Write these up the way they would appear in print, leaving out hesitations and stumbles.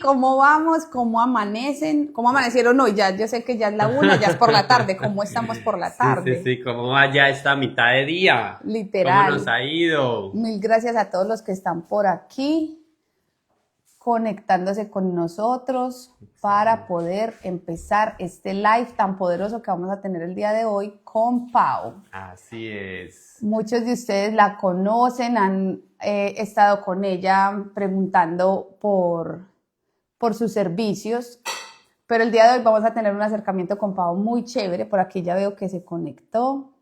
¿cómo vamos? ¿Cómo amanecen? ¿Cómo amanecieron hoy? Ya, yo sé que ya es la 1, ya es por la tarde. ¿Cómo estamos por la tarde? Sí, ¿cómo va ya esta mitad de día? ¿Cómo nos Literal. ha ido? Mil gracias a todos los que están por aquí, conectándose con nosotros para poder empezar este live tan poderoso que vamos a tener el día de hoy con Pau. Así es. Muchos de ustedes la conocen, han estado con ella preguntando por sus servicios, pero el día de hoy vamos a tener un acercamiento con Pau muy chévere. Por aquí ya veo que se conectó.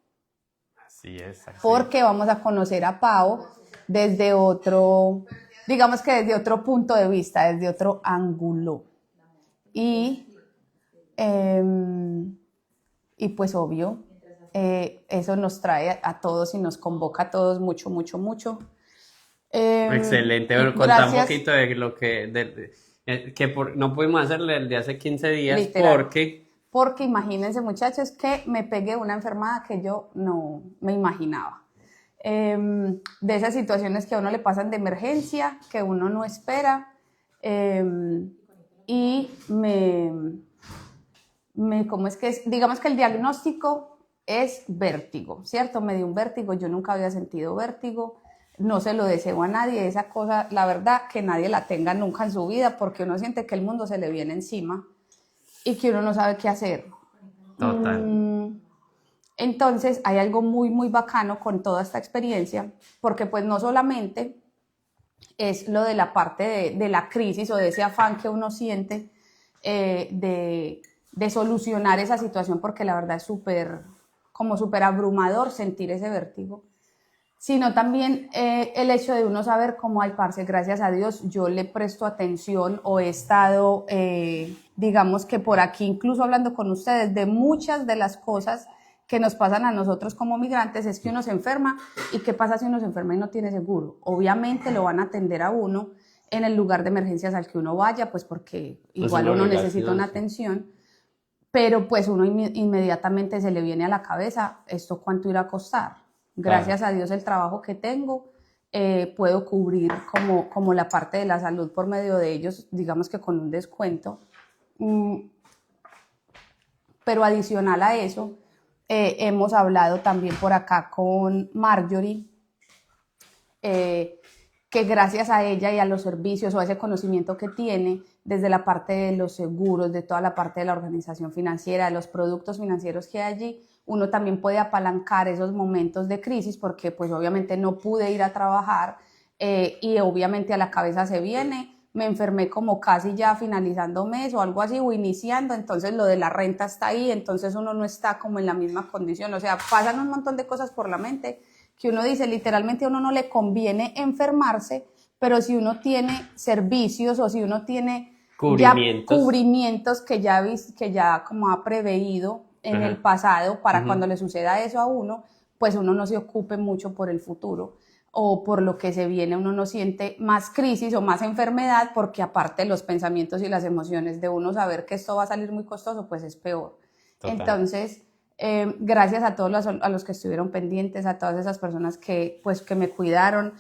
Así es. Porque vamos a conocer a Pau desde otro, digamos que desde otro punto de vista, desde otro ángulo. Y pues obvio, eso nos trae a todos y nos convoca a todos mucho, mucho, mucho. Excelente. Bueno, contá un poquito de lo que no pudimos hacerle el de hace 15 días. Literal. Porque imagínense, muchachos, que me pegué una enfermedad que yo no me imaginaba. De esas situaciones que a uno le pasan de emergencia, que uno no espera. Y ¿cómo es que es? Digamos que el diagnóstico es vértigo, ¿cierto? Me dio un vértigo, yo nunca había sentido vértigo. No se lo deseo a nadie, esa cosa, la verdad, que nadie la tenga nunca en su vida, porque uno siente que el mundo se le viene encima y que uno no sabe qué hacer. Total. Entonces, hay algo muy, muy bacano con toda esta experiencia, porque pues no solamente es lo de la parte de la crisis o de ese afán que uno siente de solucionar esa situación, porque la verdad es súper abrumador sentir ese vértigo, sino también el hecho de uno saber cómo, ay, parce, gracias a Dios, yo le presto atención o he estado, digamos que por aquí, incluso hablando con ustedes, de muchas de las cosas que nos pasan a nosotros como migrantes. Es que uno se enferma, ¿y qué pasa si uno se enferma y no tiene seguro? Obviamente lo van a atender a uno en el lugar de emergencias al que uno vaya, pues porque igual uno necesita una atención, pero pues uno inmediatamente se le viene a la cabeza, ¿esto cuánto irá a costar? Gracias a Dios el trabajo que tengo, puedo cubrir como la parte de la salud por medio de ellos, digamos que con un descuento. Pero adicional a eso, hemos hablado también por acá con Marjorie, que gracias a ella y a los servicios o a ese conocimiento que tiene desde la parte de los seguros, de toda la parte de la organización financiera, de los productos financieros que hay allí, uno también puede apalancar esos momentos de crisis, porque pues obviamente no pude ir a trabajar y obviamente a la cabeza se viene, me enfermé como casi ya finalizando mes o algo así, o iniciando, entonces lo de la renta está ahí, entonces uno no está como en la misma condición, o sea, pasan un montón de cosas por la mente que uno dice, literalmente a uno no le conviene enfermarse, pero si uno tiene servicios o si uno tiene cubrimientos que ya como ha preveído en el pasado para cuando le suceda eso a uno, pues uno no se ocupe mucho por el futuro o por lo que se viene, uno no siente más crisis o más enfermedad, porque aparte los pensamientos y las emociones de uno saber que esto va a salir muy costoso, pues es peor. Total. Entonces, gracias a todos a los que estuvieron pendientes, a todas esas personas que me cuidaron,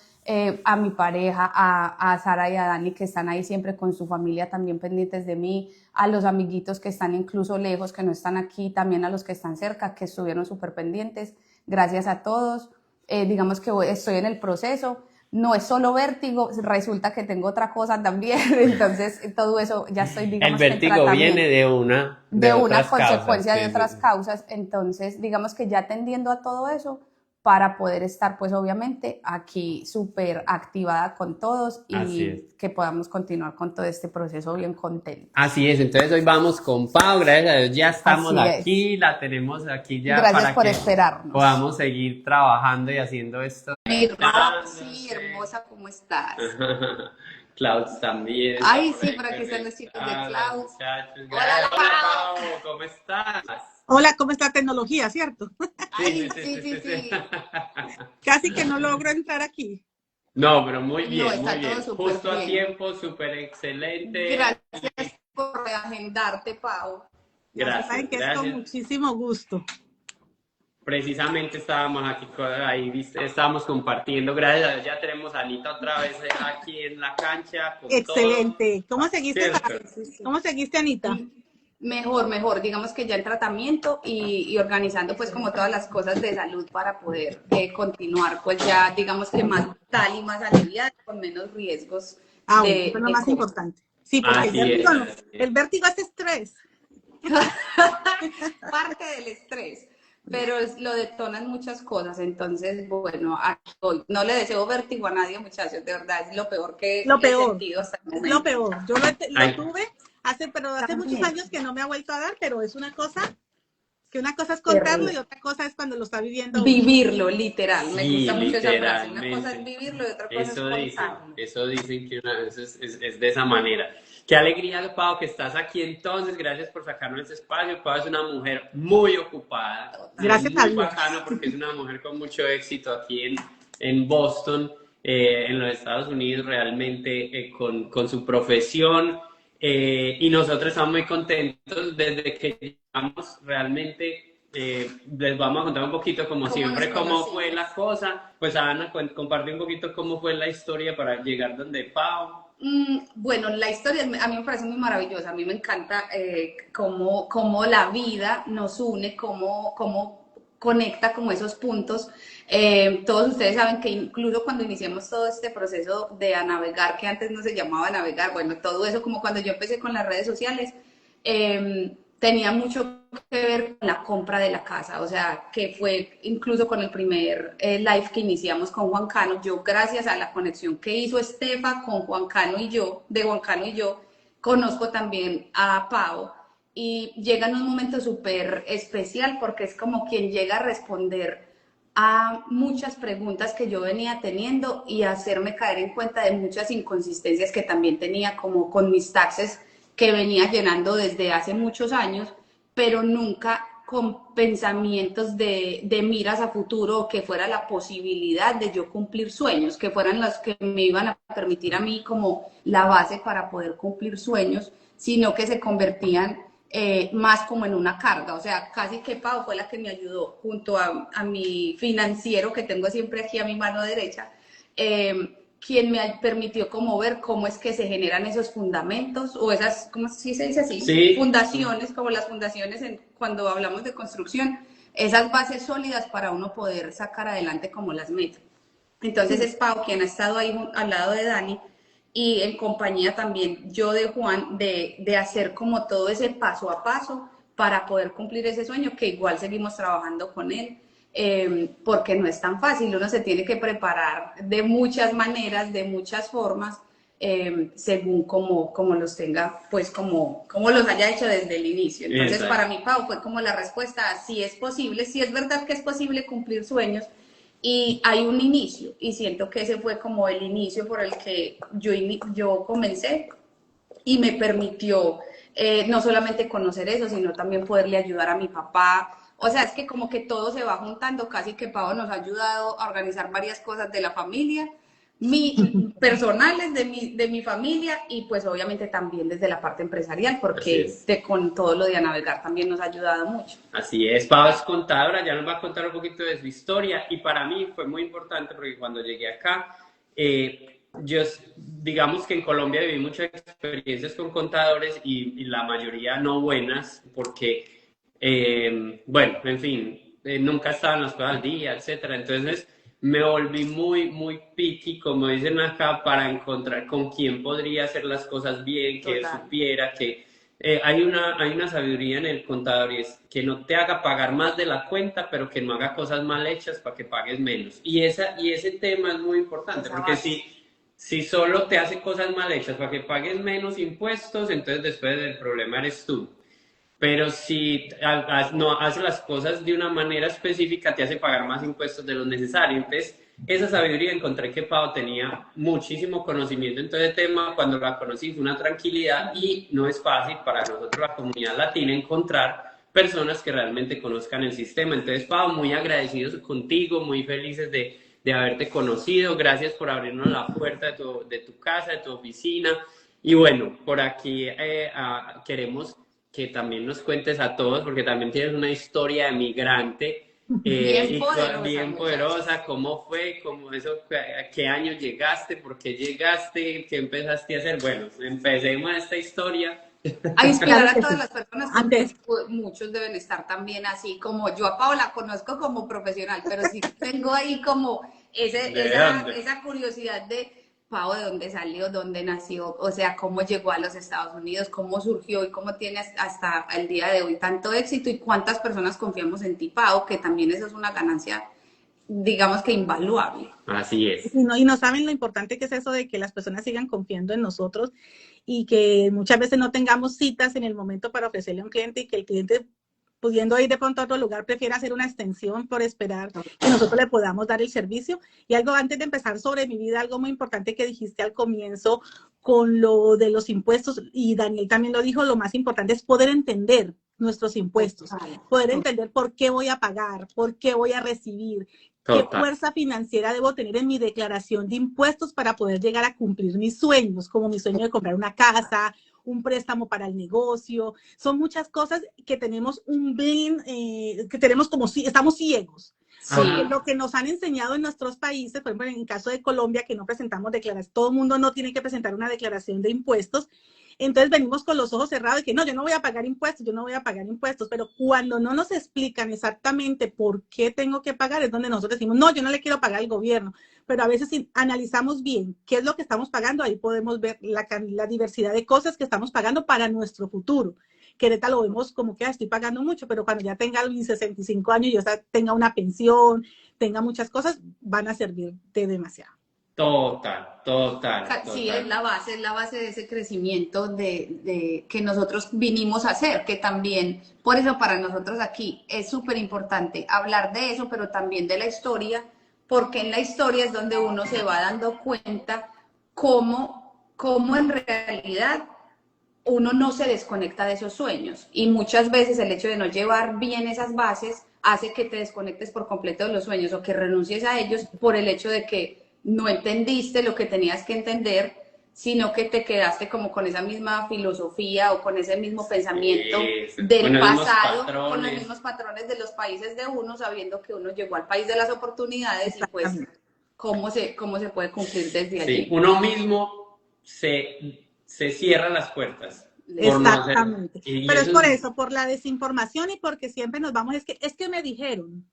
a mi pareja, a Sara y a Dani, que están ahí siempre con su familia también pendientes de mí, a los amiguitos que están incluso lejos, que no están aquí, también a los que están cerca, que estuvieron súper pendientes. Gracias a todos. Digamos que estoy en el proceso, no es solo vértigo, resulta que tengo otra cosa también, entonces todo eso ya estoy, digamos, el vértigo viene de una consecuencia de otras causas, entonces digamos que ya atendiendo a todo eso para poder estar pues obviamente aquí súper activada con todos y que podamos continuar con todo este proceso bien contentos. Así es, entonces hoy vamos con Pau, gracias a Dios ya estamos aquí, la tenemos aquí ya. Gracias para por esperarnos. Podamos seguir trabajando y haciendo esto. Mi Roxy, hermosa, ¿cómo estás? Klaus también. Ay, sí, por aquí están los chicos de Klaus. Hola, Pau, ¿cómo estás? Hola, ¿cómo está tecnología, cierto? Ay, sí. Casi que no logro entrar aquí. No, pero muy bien, no, muy bien. Justo bien. A tiempo, súper excelente. Gracias por reagendarte, Pau. Gracias. Saben que es con muchísimo gusto. precisamente estábamos aquí, ahí estábamos compartiendo, gracias a Dios ya tenemos a Anita otra vez aquí en la cancha con Excelente. todo, ¿cierto? ¿Cómo seguiste, Anita? Mejor, mejor, digamos que ya en tratamiento y organizando pues como todas las cosas de salud para poder continuar pues ya digamos que más tal y más aliviada, con menos riesgos Eso es lo más importante. Sí, porque el vértigo es estrés. Parte del estrés, pero lo detonan muchas cosas, entonces bueno, aquí hoy no le deseo vértigo a nadie, muchachos, de verdad es lo peor que he sentido hasta el momento. Lo peor, yo lo tuve hace muchos años que no me ha vuelto a dar, pero es una cosa es contarlo y otra cosa es cuando lo está viviendo. Vivirlo, literal, sí, me gusta mucho esa frase, una cosa es vivirlo y otra cosa es contarlo. Eso dicen que es de esa manera. Qué alegría, Pau, que estás aquí entonces, gracias por sacarnos este espacio. Pau es una mujer muy ocupada, gracias a Dios. Muy bacano porque es una mujer con mucho éxito aquí en Boston, en los Estados Unidos, realmente con su profesión. Y nosotros estamos muy contentos desde que llegamos realmente. Les vamos a contar un poquito como siempre cómo fue la cosa. Pues Ana, comparte un poquito cómo fue la historia para llegar donde Pau. Bueno, la historia a mí me parece muy maravillosa, a mí me encanta cómo la vida nos une, cómo conecta como esos puntos. Todos ustedes saben que incluso cuando iniciamos todo este proceso de A Navegar, que antes no se llamaba Navegar, bueno, todo eso como cuando yo empecé con las redes sociales, tenía mucho que ver con la compra de la casa, o sea, que fue incluso con el primer live que iniciamos con Juan Cano. Yo, gracias a la conexión que hizo Estefa con Juan Cano y yo, conozco también a Pau, y llega en un momento súper especial porque es como quien llega a responder a muchas preguntas que yo venía teniendo y hacerme caer en cuenta de muchas inconsistencias que también tenía, como con mis taxes que venía llenando desde hace muchos años, pero nunca con pensamientos de miras a futuro, o que fuera la posibilidad de yo cumplir sueños, que fueran los que me iban a permitir a mí como la base para poder cumplir sueños, sino que se convertían más como en una carga. O sea, casi que Pau fue la que me ayudó junto a mi financiero que tengo siempre aquí a mi mano derecha, quien me permitió como ver cómo es que se generan esos fundamentos o esas, ¿cómo se dice así? Sí. Fundaciones, como las fundaciones cuando hablamos de construcción, esas bases sólidas para uno poder sacar adelante como las metas. Entonces es Pau quien ha estado ahí al lado de Dani y en compañía también yo de Juan, de hacer como todo ese paso a paso para poder cumplir ese sueño, que igual seguimos trabajando con él. Porque no es tan fácil, uno se tiene que preparar de muchas maneras, de muchas formas, según como los tenga, pues como los haya hecho desde el inicio. Entonces, exacto, para mí, Pau, fue como la respuesta a si es posible, si es verdad que es posible cumplir sueños, y hay un inicio, y siento que ese fue como el inicio por el que yo comencé, y me permitió no solamente conocer eso, sino también poderle ayudar a mi papá. O sea, es que como que todo se va juntando, casi que Pau nos ha ayudado a organizar varias cosas de la familia, personales de mi familia, y pues obviamente también desde la parte empresarial, porque con todo lo de A Navegar también nos ha ayudado mucho. Así es, Pau es contadora, ya nos va a contar un poquito de su historia, y para mí fue muy importante porque cuando llegué acá, yo, digamos que en Colombia viví muchas experiencias con contadores y la mayoría no buenas, porque bueno, en fin, nunca estaban las cosas al día, etcétera. Entonces me volví muy picky, como dicen acá, para encontrar con quién podría hacer las cosas bien, que supiera que hay una sabiduría en el contador, y es que no te haga pagar más de la cuenta, pero que no haga cosas mal hechas para que pagues menos. Y ese tema es muy importante, porque si solo te hace cosas mal hechas para que pagues menos impuestos, entonces después el problema eres tú. Pero si no hace las cosas de una manera específica, te hace pagar más impuestos de lo necesario. Entonces, esa sabiduría, encontré que Pau tenía muchísimo conocimiento en todo el tema. Cuando la conocí fue una tranquilidad, y no es fácil para nosotros, la comunidad latina, encontrar personas que realmente conozcan el sistema. Entonces, Pau, muy agradecidos contigo, muy felices de haberte conocido. Gracias por abrirnos la puerta de tu casa, de tu oficina. Y bueno, por aquí queremos que también nos cuentes a todos, porque también tienes una historia de migrante Bien poderosa, bien muchacha. poderosa. ¿Cómo fue? ¿Cómo eso? ¿A qué año llegaste? ¿Por qué llegaste? ¿Qué empezaste a hacer? Bueno, empecemos esta historia. A inspirar Claro a que todas sí. las personas Antes, porque muchos deben estar también así como yo a Paola conozco como profesional, pero sí tengo ahí como ¿De dónde? esa curiosidad de Pau, de dónde salió, dónde nació, o sea, cómo llegó a los Estados Unidos, cómo surgió y cómo tiene hasta el día de hoy tanto éxito y cuántas personas confiamos en ti, Pau, que también eso es una ganancia, digamos que invaluable. Así es. y no saben lo importante que es eso de que las personas sigan confiando en nosotros y que muchas veces no tengamos citas en el momento para ofrecerle a un cliente y que el cliente, pudiendo ir de pronto a otro lugar, prefiera hacer una extensión por esperar que nosotros le podamos dar el servicio. Y algo antes de empezar sobre mi vida, algo muy importante que dijiste al comienzo con lo de los impuestos, y Daniel también lo dijo, lo más importante es poder entender nuestros impuestos, poder entender por qué voy a pagar, por qué voy a recibir, qué Total. fuerza financiera debo tener en mi declaración de impuestos para poder llegar a cumplir mis sueños, como mi sueño de comprar una casa, un préstamo para el negocio. Son muchas cosas que tenemos un blind, que tenemos como si estamos ciegos. Sí. Porque lo que nos han enseñado en nuestros países, por ejemplo, en el caso de Colombia, que no presentamos declaraciones, todo el mundo no tiene que presentar una declaración de impuestos. Entonces venimos con los ojos cerrados de que no, yo no voy a pagar impuestos, yo no voy a pagar impuestos, pero cuando no nos explican exactamente por qué tengo que pagar, es donde nosotros decimos, no, yo no le quiero pagar al gobierno, pero a veces si analizamos bien qué es lo que estamos pagando, ahí podemos ver la diversidad de cosas que estamos pagando para nuestro futuro. Que ahorita lo vemos como que estoy pagando mucho, pero cuando ya tenga mis 65 años, yo tenga una pensión, tenga muchas cosas, van a servir de demasiado. Total, total, Sí, total. es la base de ese crecimiento que nosotros vinimos a hacer, que también, por eso para nosotros aquí es súper importante hablar de eso, pero también de la historia, porque en la historia es donde uno se va dando cuenta cómo en realidad uno no se desconecta de esos sueños. Y muchas veces el hecho de no llevar bien esas bases hace que te desconectes por completo de los sueños o que renuncies a ellos por el hecho de que no entendiste lo que tenías que entender, sino que te quedaste como con esa misma filosofía o con ese mismo pensamiento del pasado, con los mismos patrones de los países de uno, sabiendo que uno llegó al país de las oportunidades y pues cómo se puede cumplir desde allí. Uno mismo se cierra las puertas. Exactamente. Pero es por es eso, por la desinformación y porque siempre nos vamos, es que me dijeron,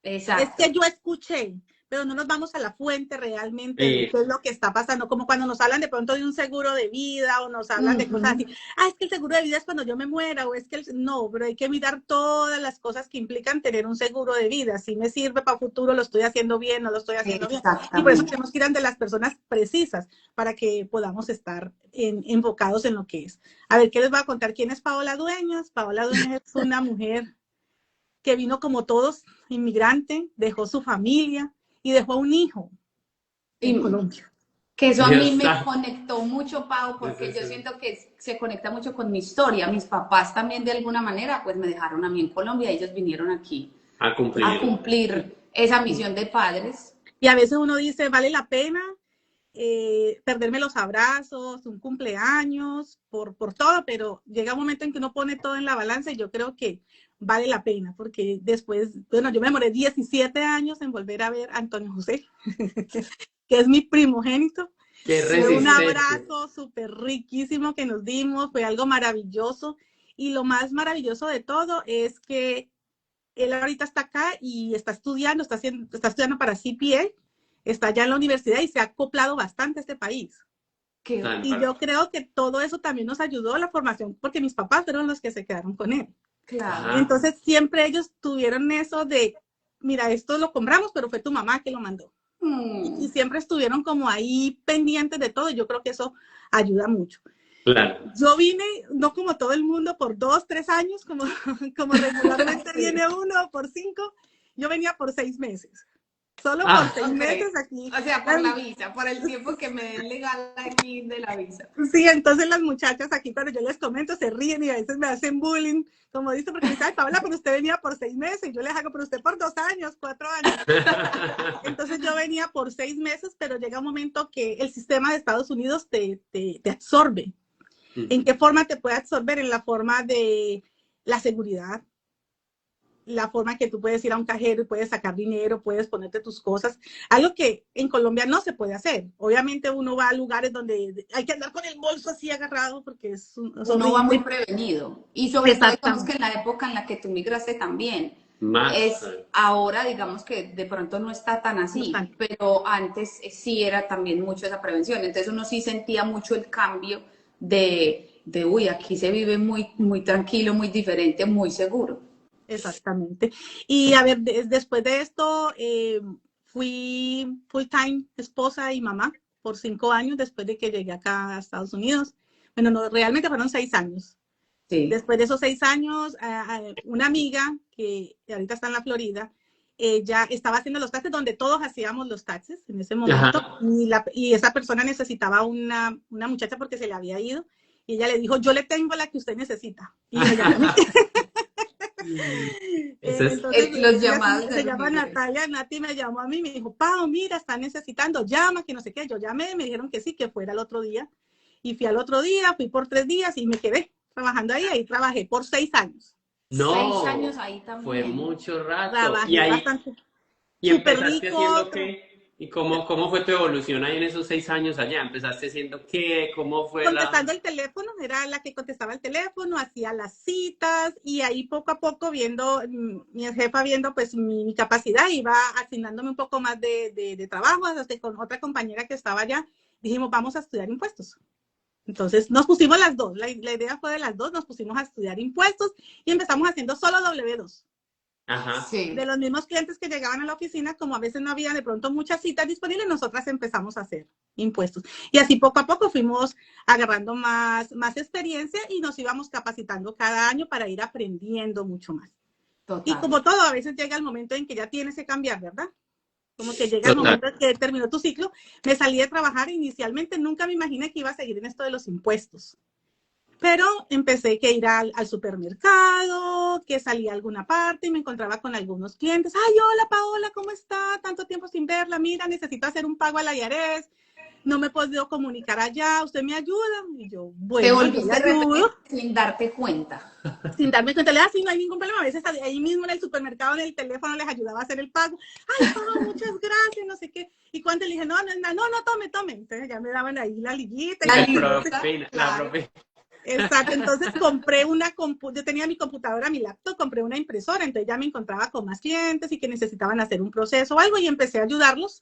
Exacto. es que yo escuché, pero no nos vamos a la fuente realmente de qué es lo que está pasando, como cuando nos hablan de pronto de un seguro de vida o nos hablan de cosas así, es que el seguro de vida es cuando yo me muera o es que no, pero hay que mirar todas las cosas que implican tener un seguro de vida, si me sirve para futuro, lo estoy haciendo bien, no lo estoy haciendo bien, y por eso tenemos que ir ante las personas precisas para que podamos estar enfocados en lo que es. A ver, ¿qué les voy a contar? ¿Quién es Paola Dueñas? Paola Dueñas es una mujer que vino como todos, inmigrante, dejó su familia y dejó un hijo en Colombia. Que eso a mí me conectó mucho, Pau, porque yo siento que se conecta mucho con mi historia. Mis papás también de alguna manera pues me dejaron a mí en Colombia, ellos vinieron aquí a cumplir esa misión de padres. Y a veces uno dice, vale la pena perderme los abrazos, un cumpleaños, por todo, pero llega un momento en que uno pone todo en la balanza y yo creo que vale la pena, porque después, bueno, yo me demoré 17 años en volver a ver a Antonio José, que es mi primogénito. Fue un abrazo súper riquísimo que nos dimos, fue algo maravilloso, y lo más maravilloso de todo es que él ahorita está acá y está estudiando para CPA, está ya en la universidad y se ha acoplado bastante a este país. Y yo creo que todo eso también nos ayudó a la formación, porque mis papás fueron los que se quedaron con él. Claro. Entonces siempre ellos tuvieron eso de, mira, esto lo compramos, pero fue tu mamá que lo mandó. Y siempre estuvieron como ahí pendientes de todo, y yo creo que eso ayuda mucho. Claro. Yo vine, no como todo el mundo, por 2, 3 años, como regularmente viene uno, por 5. Yo venía por 6 meses. Solo por 6 meses aquí. O sea, por la visa, por el tiempo que me den legal aquí de la visa. Sí, entonces las muchachas aquí, cuando yo les comento, se ríen y a veces me hacen bullying, como dice, porque me dicen, Paola, pero usted venía por 6 meses, y yo les hago, pero usted por 2 años, 4 años. Entonces yo venía por 6 meses, pero llega un momento que el sistema de Estados Unidos te absorbe. ¿En qué forma te puede absorber? En la forma de la seguridad, la forma en que tú puedes ir a un cajero y puedes sacar dinero, puedes ponerte tus cosas, algo que en Colombia no se puede hacer. Obviamente uno va a lugares donde hay que andar con el bolso así agarrado porque uno va muy prevenido. Y sobre todo, digamos que en la época en la que tú migraste también, Más. ahora digamos que de pronto no está tan así, pero antes sí era también mucho esa prevención. Entonces uno sí sentía mucho el cambio de uy, aquí se vive muy, muy tranquilo, muy diferente, muy seguro. Exactamente. Y a ver, después de esto, fui full time esposa y mamá por 5 años después de que llegué acá a Estados Unidos. Bueno, no, realmente fueron 6 años. Sí. Después de esos 6 años, una amiga que ahorita está en la Florida, ella estaba haciendo los taxes donde todos hacíamos los taxes en ese momento. Y esa persona necesitaba una muchacha porque se le había ido. Y ella le dijo, yo le tengo la que usted necesita. Y me llamó. Entonces, los llamados se llama Natalia, Nati me llamó a mí y me dijo, Pau, mira, está necesitando, llama, que no sé qué. Yo llamé, me dijeron que sí, que fuera el otro día. Y fui al otro día, fui por 3 días y me quedé trabajando ahí. Ahí trabajé por 6 años. No, 6 años ahí también. Fue mucho rato. Trabajé y ahí, bastante. ¿Y empezaste haciendo qué? ¿Y cómo fue tu evolución ahí en esos 6 años allá? ¿Empezaste haciendo qué? ¿Cómo fue contestando el teléfono, era la que contestaba el teléfono, hacía las citas y ahí poco a poco viendo, mi jefa viendo pues mi capacidad, iba asignándome un poco más de trabajo, hasta con otra compañera que estaba allá, dijimos vamos a estudiar impuestos. Entonces nos pusimos las dos, la idea fue de las dos, nos pusimos a estudiar impuestos y empezamos haciendo solo W2. Ajá. Sí. De los mismos clientes que llegaban a la oficina, como a veces no había de pronto muchas citas disponibles, nosotras empezamos a hacer impuestos. Y así poco a poco fuimos agarrando más experiencia y nos íbamos capacitando cada año para ir aprendiendo mucho más. Total. Y como todo, a veces llega el momento en que ya tienes que cambiar, ¿verdad? Como que llega el momento en que terminó tu ciclo. Me salí de trabajar inicialmente, nunca me imaginé que iba a seguir en esto de los impuestos. Pero empecé que ir al supermercado, que salía a alguna parte y me encontraba con algunos clientes. Ay, hola Paola, ¿cómo está? Tanto tiempo sin verla. Mira, necesito hacer un pago a la IARES. No me he podido comunicar allá. ¿Usted me ayuda? Y yo, bueno, te volviste ayudo. Sin darte cuenta. Sin darme cuenta. Le sí, no hay ningún problema. A veces ahí mismo en el supermercado, en el teléfono, les ayudaba a hacer el pago. Ay, Paola, muchas gracias, no sé qué. Y cuando le dije, no, tome. Entonces ya me daban ahí la liguita. La propina. Exacto, entonces compré yo tenía mi computadora, mi laptop, compré una impresora, entonces ya me encontraba con más clientes y que necesitaban hacer un proceso o algo y empecé a ayudarlos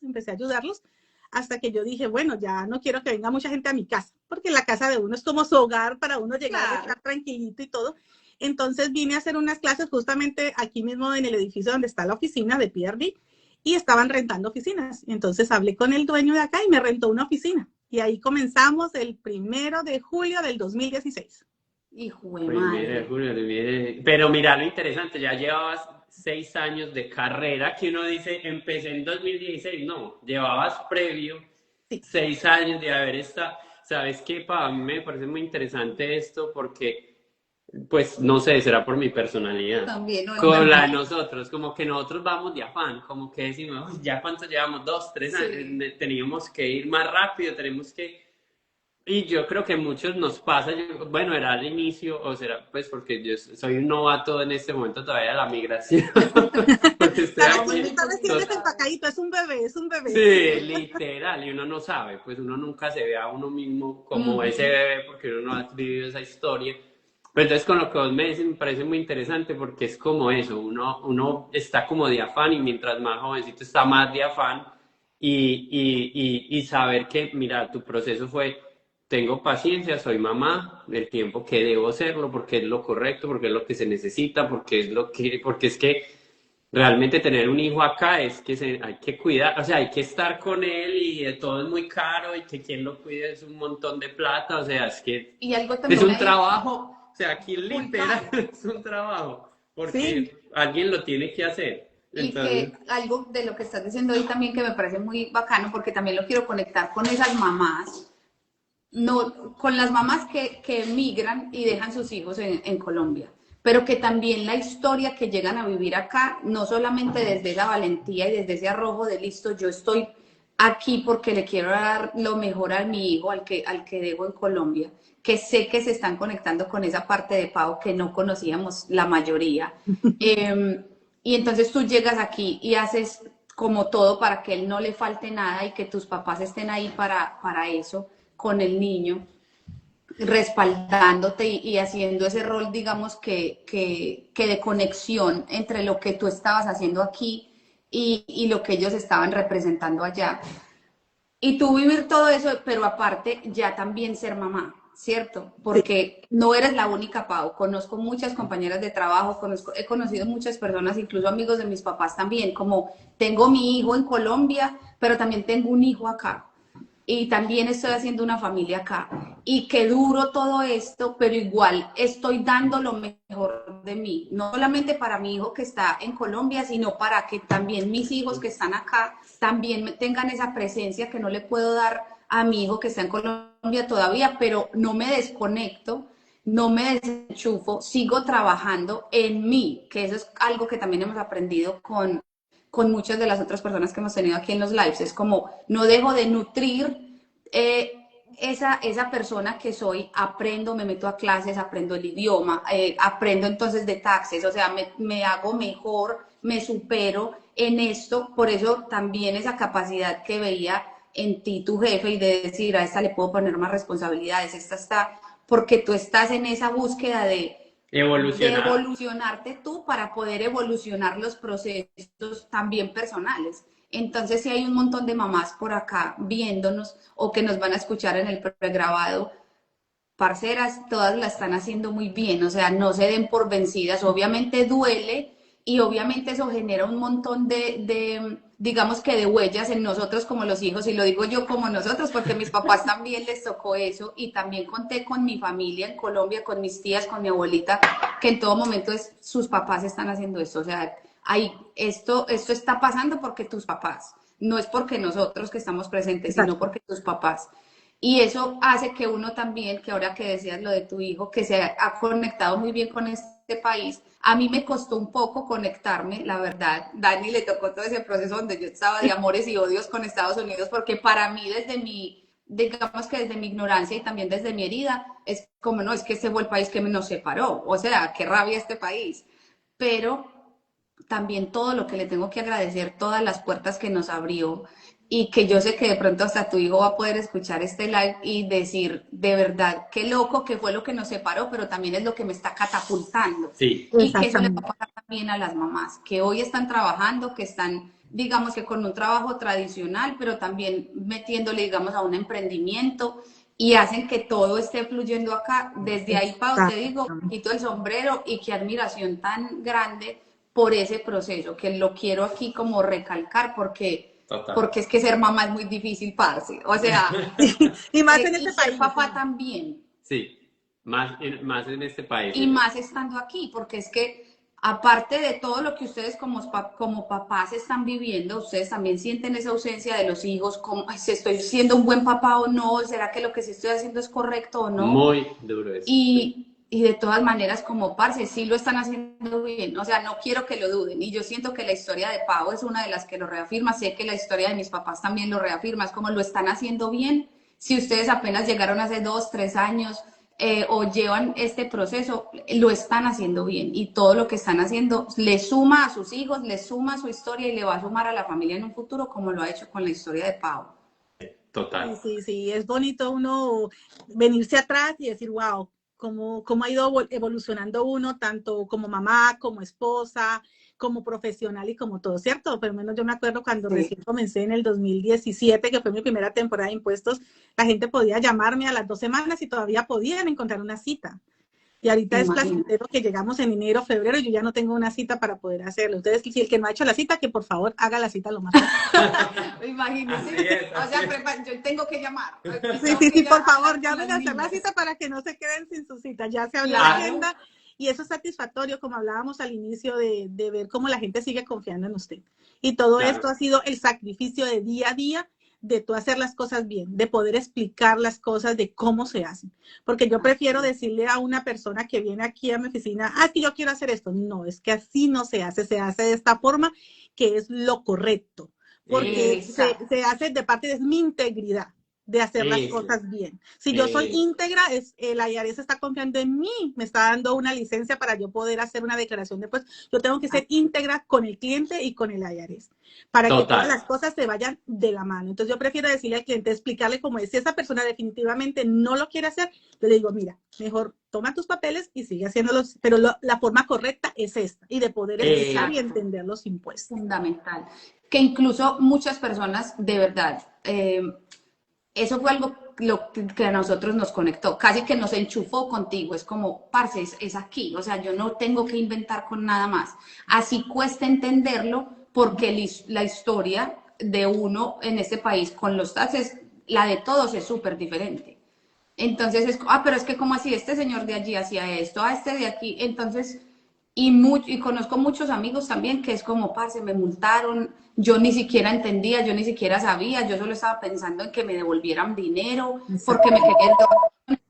hasta que yo dije, bueno, ya no quiero que venga mucha gente a mi casa, porque la casa de uno es como su hogar para uno llegar a estar tranquilito y todo. Entonces vine a hacer unas clases justamente aquí mismo en el edificio donde está la oficina de PRD y estaban rentando oficinas. Entonces hablé con el dueño de acá y me rentó una oficina. Y ahí comenzamos el 1 de julio del 2016. Hijo de madre. 1 de julio. Pero mira lo interesante, ya llevabas 6 años de carrera, que uno dice, empecé en 2016. No, llevabas previo 6 años de haber estado. ¿Sabes qué? Para mí me parece muy interesante esto porque, pues, no sé, será por mi personalidad. También, no, con la de nosotros, como que nosotros vamos de afán, como que decimos, ya cuánto llevamos, 2, 3 años, teníamos que ir más rápido, tenemos que... Y yo creo que a muchos nos pasa, bueno, era al inicio, o será pues porque yo soy un novato en este momento todavía de la migración. Porque estoy aquí, es un bebé. Sí, literal, y uno no sabe, pues uno nunca se ve a uno mismo como ese bebé porque uno no ha vivido esa historia. Pero entonces con lo que vos me dices me parece muy interesante porque es como eso, uno está como de afán y mientras más jovencito está más de afán y saber que, mira, tu proceso fue, tengo paciencia, soy mamá, el tiempo que debo hacerlo porque es lo correcto, porque es lo que se necesita, porque es que realmente tener un hijo acá es que hay que cuidar, o sea, hay que estar con él y todo es muy caro y que quien lo cuide es un montón de plata, o sea, es que es un trabajo. O sea, aquí literal es un trabajo, porque alguien lo tiene que hacer. Entonces... Y que algo de lo que estás diciendo hoy también que me parece muy bacano, porque también lo quiero conectar con esas mamás, con las mamás que emigran y dejan sus hijos en Colombia, pero que también la historia que llegan a vivir acá, no solamente desde esa valentía y desde ese arrojo de listo, yo estoy aquí porque le quiero dar lo mejor a mi hijo, al que dejo en Colombia, que sé que se están conectando con esa parte de Pau que no conocíamos la mayoría, y entonces tú llegas aquí y haces como todo para que él no le falte nada y que tus papás estén ahí para eso, con el niño, respaldándote y haciendo ese rol, digamos, que de conexión entre lo que tú estabas haciendo aquí y lo que ellos estaban representando allá. Y tú vivir todo eso, pero aparte ya también ser mamá, ¿cierto? Sí. Porque no eres la única, Pau. Conozco muchas compañeras de trabajo, he conocido muchas personas, incluso amigos de mis papás también, como tengo mi hijo en Colombia, pero también tengo un hijo acá. Y también estoy haciendo una familia acá. Y qué duro todo esto, pero igual estoy dando lo mejor de mí, no solamente para mi hijo que está en Colombia, sino para que también mis hijos que están acá también tengan esa presencia que no le puedo dar a mi hijo que está en Colombia todavía, pero no me desconecto, no me desenchufo, sigo trabajando en mí, que eso es algo que también hemos aprendido con muchas de las otras personas que hemos tenido aquí en los lives. Es como no dejo de nutrir esa persona que soy, aprendo, me meto a clases, aprendo el idioma, aprendo entonces de taxes, o sea, me hago mejor, me supero en esto, por eso también esa capacidad que veía en ti, tu jefe, y de decir, a esta le puedo poner más responsabilidades, esta está, porque tú estás en esa búsqueda de evolucionarte tú para poder evolucionar los procesos también personales. Entonces, si hay un montón de mamás por acá viéndonos o que nos van a escuchar en el pregrabado, parceras, todas la están haciendo muy bien, o sea, no se den por vencidas, obviamente duele y obviamente eso genera un montón digamos que de huellas en nosotros como los hijos, y lo digo yo como nosotros, porque a mis papás también les tocó eso, y también conté con mi familia en Colombia, con mis tías, con mi abuelita, que en todo momento sus papás están haciendo esto, o sea, esto está pasando porque tus papás, no es porque nosotros que estamos presentes, Exacto. sino porque tus papás. Y eso hace que uno también, que ahora que decías lo de tu hijo, que se ha conectado muy bien con este país, a mí me costó un poco conectarme, la verdad. Dani le tocó todo ese proceso donde yo estaba de amores y odios con Estados Unidos, porque para mí digamos que desde mi ignorancia y también desde mi herida, es como, no, es que este fue el país que nos separó, o sea, qué rabia este país. Pero también todo lo que le tengo que agradecer, todas las puertas que nos abrió, y que yo sé que de pronto hasta tu hijo va a poder escuchar este live y decir, de verdad, qué loco que fue lo que nos separó, pero también es lo que me está catapultando. Sí. Y que eso le va a pasar también a las mamás, que hoy están trabajando, que están, digamos que con un trabajo tradicional, pero también metiéndole, digamos, a un emprendimiento, y hacen que todo esté fluyendo acá. Desde ahí, Pau, te digo, quito el sombrero, y qué admiración tan grande por ese proceso, que lo quiero aquí como recalcar, porque es que ser mamá es muy difícil, parce. O sea, y más en este y ser país. papá también. Sí, más en este país. Y más estando aquí, porque es que aparte de todo lo que ustedes como papás están viviendo, ustedes también sienten esa ausencia de los hijos, como, ay, si estoy siendo un buen papá o no, ¿será que lo que sí estoy haciendo es correcto o no? Muy duro eso. Y de todas maneras, como parce, sí lo están haciendo bien, o sea, no quiero que lo duden, y yo siento que la historia de Pau es una de las que lo reafirma, sé que la historia de mis papás también lo reafirma, es como lo están haciendo bien. Si ustedes apenas llegaron hace 2, 3 años, o llevan este proceso, lo están haciendo bien, y todo lo que están haciendo le suma a sus hijos, le suma a su historia y le va a sumar a la familia en un futuro, como lo ha hecho con la historia de Pau. Total. Sí, es bonito uno venirse atrás y decir, wow, cómo ha ido evolucionando uno, tanto como mamá, como esposa, como profesional y como todo, ¿cierto? Pero menos yo me acuerdo cuando recién comencé en el 2017, que fue mi primera temporada de impuestos, la gente podía llamarme a las 2 semanas y todavía podían encontrar una cita. Y ahorita es placentero que llegamos en enero, febrero, y yo ya no tengo una cita para poder hacerlo. Entonces, si el que no ha hecho la cita, que por favor haga la cita lo más rápido. Imagínese. O sea, yo tengo que llamar. Sí, por favor, llamen a hacer la cita para que no se queden sin su cita. Ya se habló la agenda, y eso es satisfactorio, como hablábamos al inicio, de ver cómo la gente sigue confiando en usted. Y todo esto ha sido el sacrificio de día a día, de tú hacer las cosas bien, de poder explicar las cosas, de cómo se hacen. Porque yo prefiero decirle a una persona que viene aquí a mi oficina, es que yo quiero hacer esto. No, es que así no se hace de esta forma, que es lo correcto. Porque se hace de parte de mi integridad. de hacer las Eso. cosas bien. Si yo soy íntegra, el IRS está confiando en mí, me está dando una licencia para yo poder hacer una declaración de impuestos. Yo tengo que ser íntegra con el cliente y con el IRS para que todas las cosas se vayan de la mano. Entonces yo prefiero decirle al cliente, explicarle cómo es. Si esa persona definitivamente no lo quiere hacer, yo le digo, mira, mejor toma tus papeles y sigue haciéndolos, pero la forma correcta es esta, y de poder explicar y entender los impuestos. Fundamental. Que incluso muchas personas, de verdad, eso fue algo que a nosotros nos conectó, casi que nos enchufó contigo, es como, parce, es aquí, o sea, yo no tengo que inventar con nada más. Así cuesta entenderlo, porque la historia de uno en este país con los taxes, la de todos es súper diferente. Entonces, pero es que como así, este señor de allí hacía esto, este de aquí, entonces, y conozco muchos amigos también que es como, parce, me multaron, yo ni siquiera entendía, yo ni siquiera sabía, yo solo estaba pensando en que me devolvieran dinero, porque me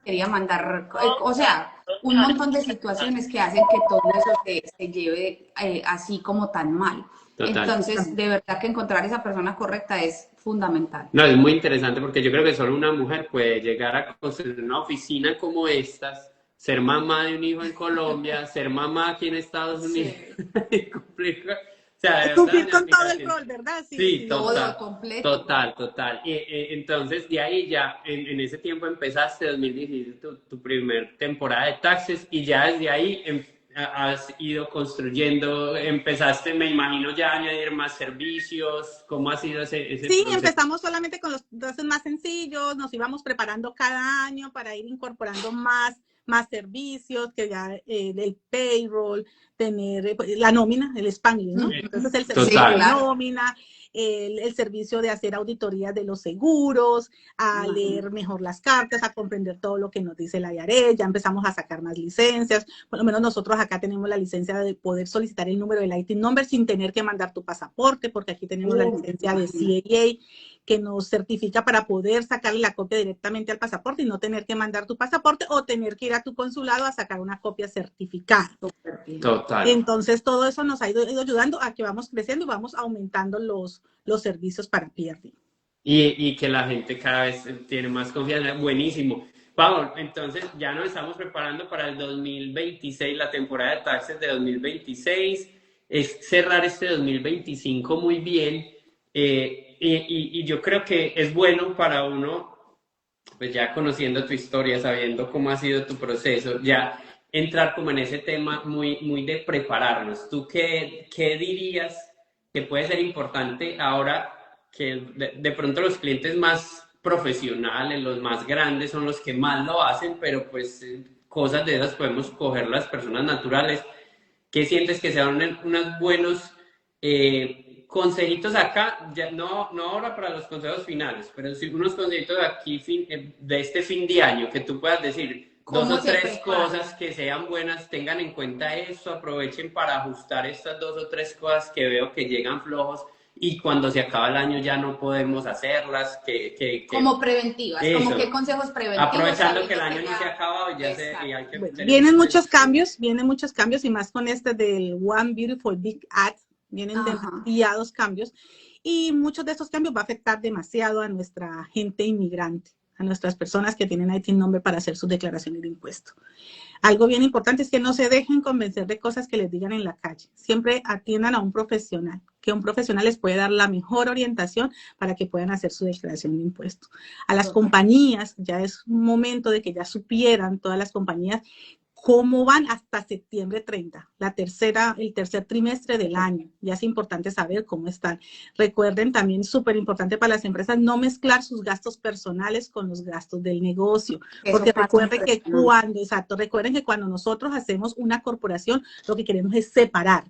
quería mandar, o sea, un montón de situaciones que hacen que todo eso se lleve así como tan mal. Total. Entonces, de verdad que encontrar esa persona correcta es fundamental. No, es muy interesante porque yo creo que solo una mujer puede llegar a construir una oficina como estas, ser mamá de un hijo en Colombia, ser mamá aquí en Estados Unidos. Sí. O sea, cumplir con todo el rol, ¿verdad? Sí, total, todo completo. Total. Y entonces, de ahí ya, en ese tiempo empezaste, 2016, tu primer temporada de taxes, y ya desde ahí has ido construyendo, empezaste, me imagino, ya a añadir más servicios. ¿Cómo ha sido ese Sí, proceso? empezamos solamente con los taxes más sencillos, nos íbamos preparando cada año para ir incorporando más servicios, que ya el payroll, tener la nómina, el Spanglish, ¿no? Entonces el servicio de nómina, el servicio de hacer auditoría de los seguros, a leer mejor las cartas, a comprender todo lo que nos dice la IRS, ya empezamos a sacar más licencias, por lo menos nosotros acá tenemos la licencia de poder solicitar el número del ITIN number sin tener que mandar tu pasaporte, porque aquí tenemos la licencia de CAA, que nos certifica para poder sacarle la copia directamente al pasaporte y no tener que mandar tu pasaporte o tener que ir a tu consulado a sacar una copia certificada. Total. Entonces, todo eso nos ha ido ayudando a que vamos creciendo y vamos aumentando los servicios para PRD. Y que la gente cada vez tiene más confianza. Buenísimo. Pablo, entonces ya nos estamos preparando para el 2026, la temporada de taxes de 2026. Es cerrar este 2025 muy bien. Y yo creo que es bueno para uno, pues ya conociendo tu historia, sabiendo cómo ha sido tu proceso, ya entrar como en ese tema muy de prepararnos. ¿Tú qué dirías que puede ser importante ahora que de pronto los clientes más profesionales, los más grandes, son los que más lo hacen, pero pues cosas de esas podemos coger las personas naturales? ¿Qué sientes que sean unos buenos consejitos acá? Ya, no ahora para los consejos finales, pero sí unos consejitos aquí de este fin de año, que tú puedas decir dos o tres cosas que sean buenas, tengan en cuenta eso, aprovechen para ajustar estas dos o tres cosas que veo que llegan flojos y cuando se acaba el año ya no podemos hacerlas. Como preventivas, eso. Como qué consejos preventivos. Aprovechando que el año ni se ha acabado y hay que... Bueno, vienen muchos cambios y más con este del One Beautiful Big Act, vienen demasiados cambios y muchos de estos cambios va a afectar demasiado a nuestra gente inmigrante, a nuestras personas que tienen ITIN number para hacer sus declaraciones de impuestos. Algo bien importante es que no se dejen convencer de cosas que les digan en la calle. Siempre atiendan a un profesional, que un profesional les puede dar la mejor orientación para que puedan hacer su declaración de impuestos. A las compañías, ya es un momento de que ya supieran todas las compañías cómo van hasta septiembre 30, el tercer trimestre del año. Ya es importante saber cómo están. Recuerden también, súper importante para las empresas, no mezclar sus gastos personales con los gastos del negocio. Porque recuerden que cuando nosotros hacemos una corporación, lo que queremos es separar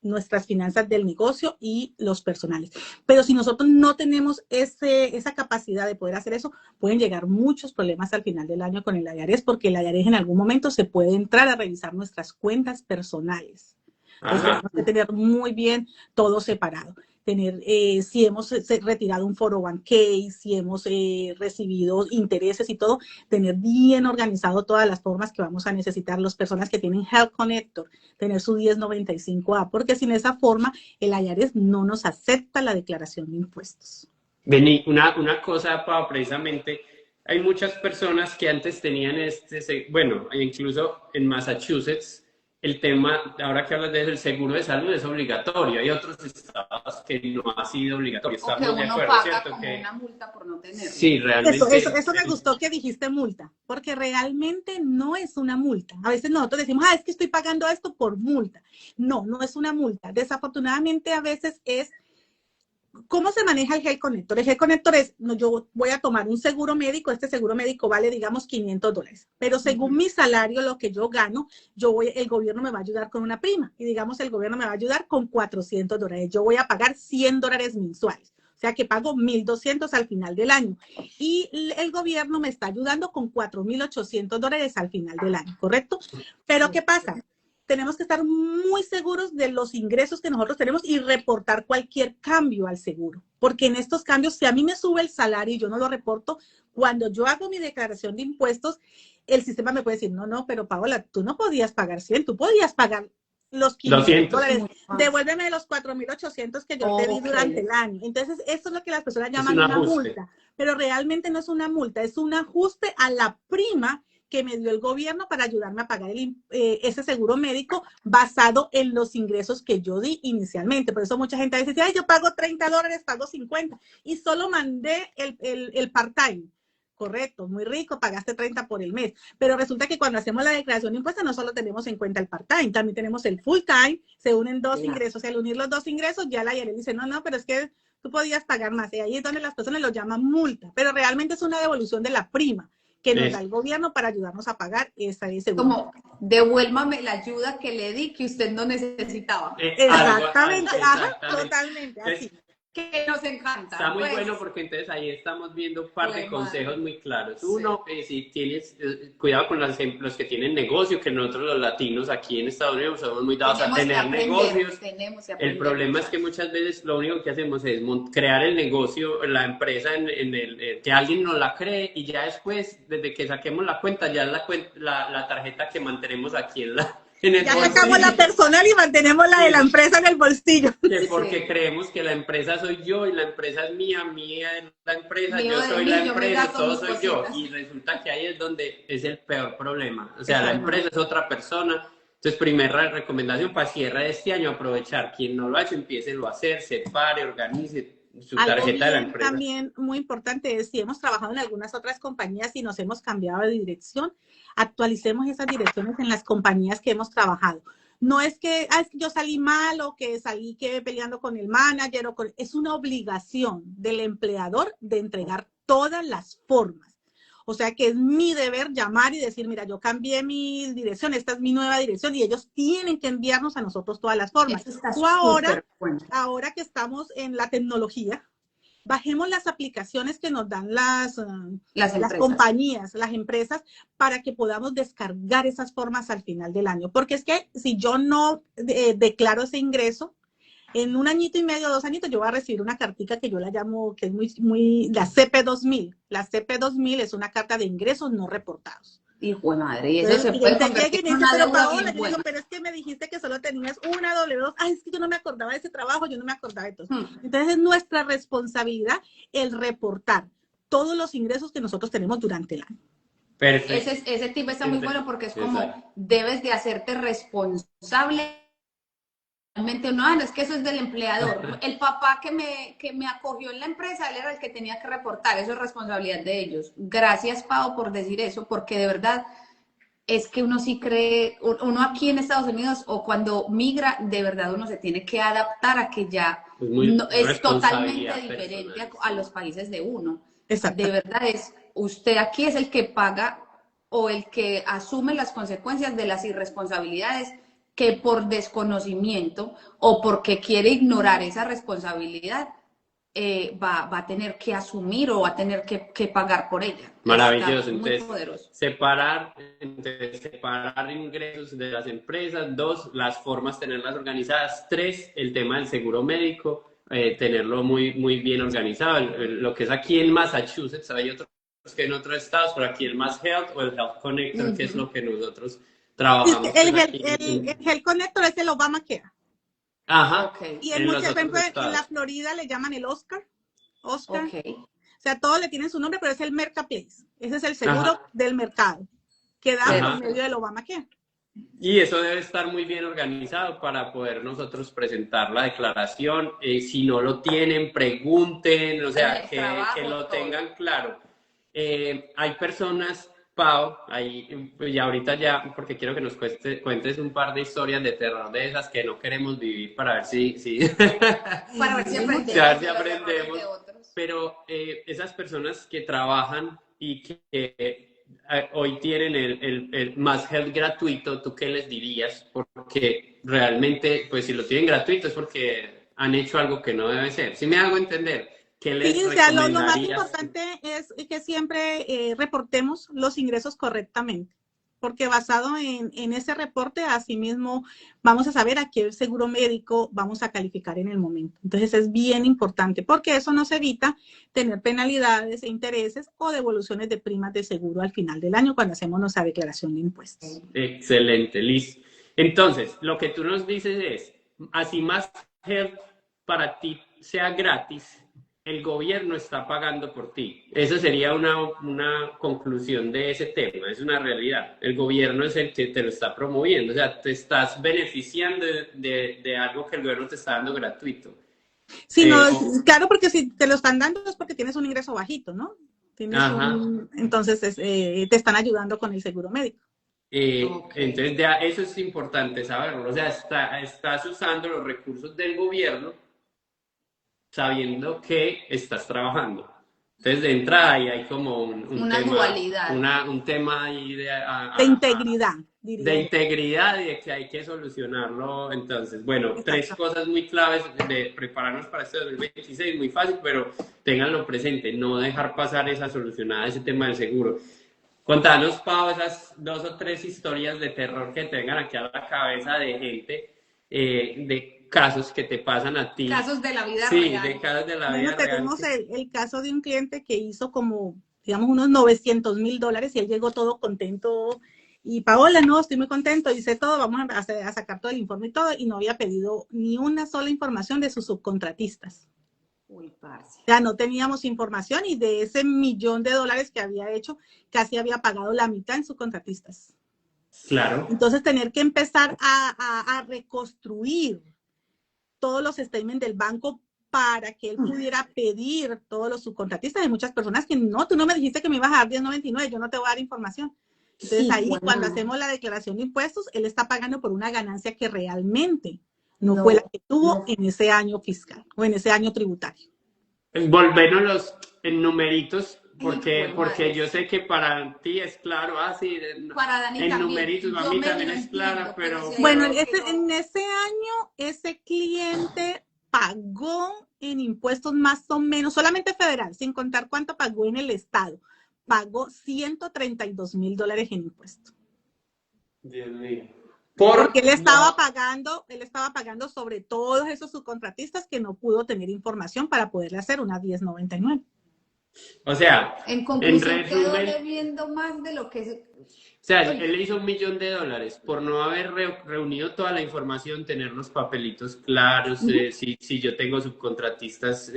nuestras finanzas del negocio y los personales. Pero si nosotros no tenemos esa capacidad de poder hacer eso, pueden llegar muchos problemas al final del año con el IRS, porque el IRS en algún momento se puede entrar a revisar nuestras cuentas personales. Entonces tenemos que tener muy bien todo separado. Tener, si hemos retirado un 401k, si hemos recibido intereses y todo, tener bien organizado todas las formas que vamos a necesitar, las personas que tienen Health Connector, tener su 1095A, porque sin esa forma el IRS no nos acepta la declaración de impuestos. Vení, una cosa, Pau, precisamente, hay muchas personas que antes tenían bueno, incluso en Massachusetts, el tema, ahora que hablas de eso, el seguro de salud es obligatorio. Hay otros estados que no ha sido obligatorio. O que Estamos de uno acuerdo, paga ¿cierto? como una multa por no tenerlo. Sí, realmente. Eso me gustó que dijiste multa, porque realmente no es una multa. A veces nosotros decimos, es que estoy pagando esto por multa. No, no es una multa. Desafortunadamente a veces es. ¿Cómo se maneja el Health Connector? El Health Connector es, no, yo voy a tomar un seguro médico, este seguro médico vale, digamos, $500, pero según mi salario, lo que yo gano, el gobierno me va a ayudar con una prima, y digamos, el gobierno me va a ayudar con $400. Yo voy a pagar $100 mensuales. O sea que pago 1,200 al final del año. Y el gobierno me está ayudando con $4,800 al final del año, ¿correcto? Pero ¿qué pasa? Tenemos que estar muy seguros de los ingresos que nosotros tenemos y reportar cualquier cambio al seguro. Porque en estos cambios, si a mí me sube el salario y yo no lo reporto, cuando yo hago mi declaración de impuestos, el sistema me puede decir, no, pero Paola, tú no podías pagar 100, tú podías pagar los $500. Devuélveme los 4,800 que yo te di durante el año. Entonces, eso es lo que las personas llaman una multa. Pero realmente no es una multa, es un ajuste a la prima que me dio el gobierno para ayudarme a pagar ese seguro médico basado en los ingresos que yo di inicialmente. Por eso mucha gente dice, yo pago $30, pago 50 y solo mandé el part-time. Correcto, muy rico, pagaste 30 por el mes. Pero resulta que cuando hacemos la declaración de impuestos no solo tenemos en cuenta el part-time, también tenemos el full-time, se unen dos ingresos. Y al unir los dos ingresos, ya la IRS dice, no, pero es que tú podías pagar más. Y ahí es donde las personas lo llaman multa. Pero realmente es una devolución de la prima que nos da el gobierno para ayudarnos a pagar ese como devuélvame la ayuda que le di que usted no necesitaba. Exactamente, totalmente así. Que nos encanta. Está muy bueno porque entonces ahí estamos viendo un par de consejos muy claros. Uno, si tienes cuidado con los que tienen negocio, que nosotros los latinos aquí en Estados Unidos somos muy dados a tener negocios. El problema es que muchas veces lo único que hacemos es crear el negocio, la empresa, que alguien nos la cree y ya después, desde que saquemos la cuenta, ya la tarjeta que mantenemos aquí en ya sacamos la personal y mantenemos la de la empresa en el bolsillo. Porque creemos que la empresa soy yo y la empresa es mía es la empresa, yo soy la empresa, todo soy yo. Y resulta que ahí es donde es el peor problema. O sea, la empresa es otra persona. Entonces, primera recomendación para cierre de este año, aprovechar. Quien no lo ha hecho, empiece a hacer, separe, organice su tarjeta de la empresa. También muy importante es, si hemos trabajado en algunas otras compañías y nos hemos cambiado de dirección, actualicemos esas direcciones en las compañías que hemos trabajado. No es que, es que yo salí mal o que salí peleando con el manager, es una obligación del empleador de entregar todas las formas. O sea que es mi deber llamar y decir, mira, yo cambié mi dirección, esta es mi nueva dirección y ellos tienen que enviarnos a nosotros todas las formas. O ahora que estamos en la tecnología, bajemos las aplicaciones que nos dan las compañías, las empresas, para que podamos descargar esas formas al final del año. Porque es que si yo no declaro ese ingreso, en 1 añito y medio, 2 añitos, yo voy a recibir una cartica que yo la llamo, que es la CP2000. La CP2000 es una carta de ingresos no reportados. Hijo de madre, y eso se puede convertir en una deuda bien buena. Pero es que me dijiste que solo tenías una W2. Es que yo no me acordaba de ese trabajo, yo no me acordaba de todo. Entonces es nuestra responsabilidad el reportar todos los ingresos que nosotros tenemos durante el año. Perfecto. Ese tip está muy bueno porque es como, debes de hacerte responsable. Realmente no, es que eso es del empleador. El papá que me acogió en la empresa, él era el que tenía que reportar, eso es responsabilidad de ellos. Gracias, Pau, por decir eso, porque de verdad es que uno sí cree, uno aquí en Estados Unidos o cuando migra, de verdad uno se tiene que adaptar a que ya es totalmente diferente a los países de uno. Exacto. De verdad usted aquí es el que paga o el que asume las consecuencias de las irresponsabilidades que por desconocimiento o porque quiere ignorar esa responsabilidad va a tener que asumir o va a tener que pagar por ella. Maravilloso. Entonces, separar ingresos de las empresas. 2, las formas, tenerlas organizadas. 3, el tema del seguro médico, tenerlo muy, muy bien organizado. Lo que es aquí en Massachusetts, hay otros que en otros estados, pero aquí el Mass Health o el Health Connector, que es lo que nosotros trabajamos. El Health Connector es el Obamacare. Ajá. Okay. Y por ejemplo, en la Florida le llaman el Oscar. Oscar. Ok. O sea, todos le tienen su nombre, pero es el Marketplace. Ese es el seguro del mercado que da Ajá. por medio del Obamacare. Y eso debe estar muy bien organizado para poder nosotros presentar la declaración. Si no lo tienen, pregunten, o sea, El que trabajo, lo todo. tengan claro. Hay personas, Pau, ahí, pues ya ahorita ya, porque quiero que nos cuentes un par de historias de terror de esas que no queremos vivir para ver si Para ver si Hay muchas. aprendemos, a ver si de los errores aprendemos. de otros. Pero esas personas que trabajan y que hoy tienen el más health gratuito, ¿tú qué les dirías? Porque realmente, pues si lo tienen gratuito es porque han hecho algo que no debe ser. Si me hago entender, ¿qué les Sí, o sea, lo más recomendarías? importante es que siempre reportemos los ingresos correctamente, porque basado en ese reporte, asimismo, vamos a saber a qué seguro médico vamos a calificar en el momento. Entonces, es bien importante, porque eso nos evita tener penalidades e intereses o devoluciones de primas de seguro al final del año cuando hacemos nuestra declaración de impuestos. Excelente, listo. Entonces, lo que tú nos dices es, así más health para ti sea gratis, el gobierno está pagando por ti. Esa sería una conclusión de ese tema, es una realidad. El gobierno es el que te lo está promoviendo, o sea, te estás beneficiando de algo que el gobierno te está dando gratuito. Sí, no, O- claro, porque si te lo están dando es porque tienes un ingreso bajito, ¿no? ajá. Entonces te están ayudando con el seguro médico. Ok. Entonces, eso es importante saberlo. O sea, estás usando los recursos del gobierno sabiendo que estás trabajando. Entonces, de entrada, ahí hay como Una dualidad. un tema ahí De integridad, de diría yo. integridad y de que hay que solucionarlo. Entonces, bueno, tres Exacto. cosas muy claves de prepararnos para este 2026, muy fácil, pero ténganlo presente, no dejar pasar esa solucionada, ese tema del seguro. Contanos, Pau, esas 2 o 3 historias de terror que tengan aquí a la cabeza de gente, de casos que te pasan a ti. Casos de la vida Sí, real. de casos de la Bueno, vida real. tenemos el caso de un cliente que hizo como, digamos, unos $900,000 y él llegó todo contento. Y Paola, no, estoy muy contento, hice todo, vamos a sacar todo el informe y todo, y no había pedido ni una sola información de sus subcontratistas. Uy, parce. Ya no teníamos información y de ese $1,000,000 que había hecho, casi había pagado la mitad en subcontratistas. Claro. Entonces, tener que empezar a reconstruir todos los statements del banco para que él pudiera pedir todos los subcontratistas. Hay muchas personas que no, tú no me dijiste que me ibas a dar 1099, yo no te voy a dar información. Entonces, ahí cuando hacemos la declaración de impuestos, él está pagando por una ganancia que realmente no fue la que tuvo en ese año fiscal o en ese año tributario. Volvernos en numeritos, Ay, porque yo madre. sé que para ti es claro, sí, Para Dani en también. numeritos, para Yo mí medio también es clara, entiendo, pero sí hay Bueno, algo que no. en ese año, ese cliente pagó en impuestos más o menos, solamente federal, sin contar cuánto pagó en el estado, pagó $132,000 en impuestos. Dios mío. Porque él estaba pagando sobre todos esos subcontratistas que no pudo tener información para poderle hacer una 1099. O sea, En en conclusión, quedó resumen, debiendo más de lo que es. o sea, él le hizo $1,000,000 por no haber reunido toda la información, tener los papelitos claros, si yo tengo subcontratistas,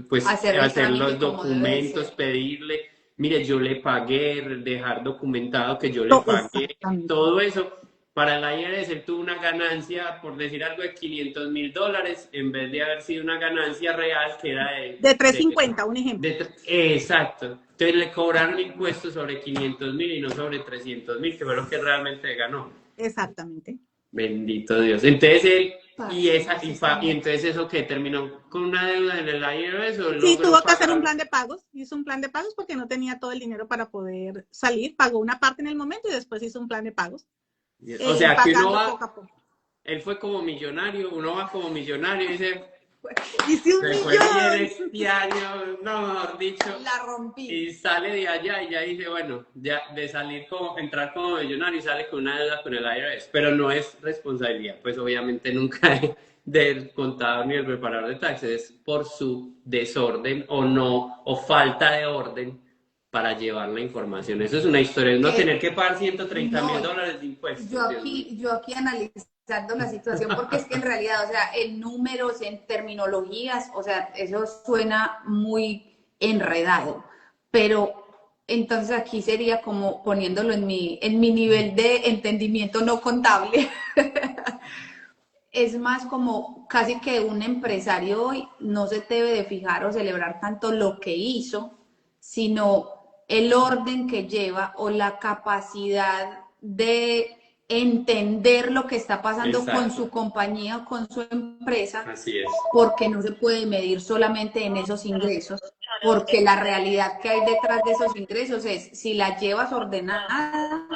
pues Hacer el hacer trámite los como debe de documentos, ser. pedirle, mire, yo le pagué, dejar documentado que yo le pagué, Exactamente. todo eso. Para el IRS él tuvo una ganancia, por decir algo, de $500,000 en vez de haber sido una ganancia real que era De 350, un ejemplo. exacto. Entonces le cobraron impuestos sobre 500,000 y no sobre 300,000, que fue lo que realmente ganó. Exactamente. Bendito Dios. Entonces él, y y entonces eso que terminó con una deuda en el IRS o Sí, logró tuvo que hacer un pagar. plan de pagos, hizo un plan de pagos porque no tenía todo el dinero para poder salir, pagó una parte en el momento y después hizo un plan de pagos, O sea que uno pagando va, poco a poco. él fue como millonario, uno va como millonario y dice, Hice se fue bien este año, no, mejor dicho. La rompí. Y sale de allá y ya dice, bueno, ya de salir como, entrar como millonario y sale con una deuda con el IRS, pero no es responsabilidad, pues obviamente nunca del contador ni del preparador de taxes, es por su desorden o no, o falta de orden para llevar la información. Eso es una historia, es no tener que pagar $130.000 No, de impuestos. yo aquí analizando la situación, porque es que en realidad, o sea, en números, en terminologías, o sea, eso suena muy enredado, pero entonces aquí sería como poniéndolo en mi nivel de entendimiento no contable. Es más como casi que un empresario hoy no se debe de fijar o celebrar tanto lo que hizo, sino el orden que lleva o la capacidad de entender lo que está pasando con su compañía o con su empresa, Así es. porque no se puede medir solamente en esos ingresos, porque la realidad que hay detrás de esos ingresos es, si la llevas ordenada,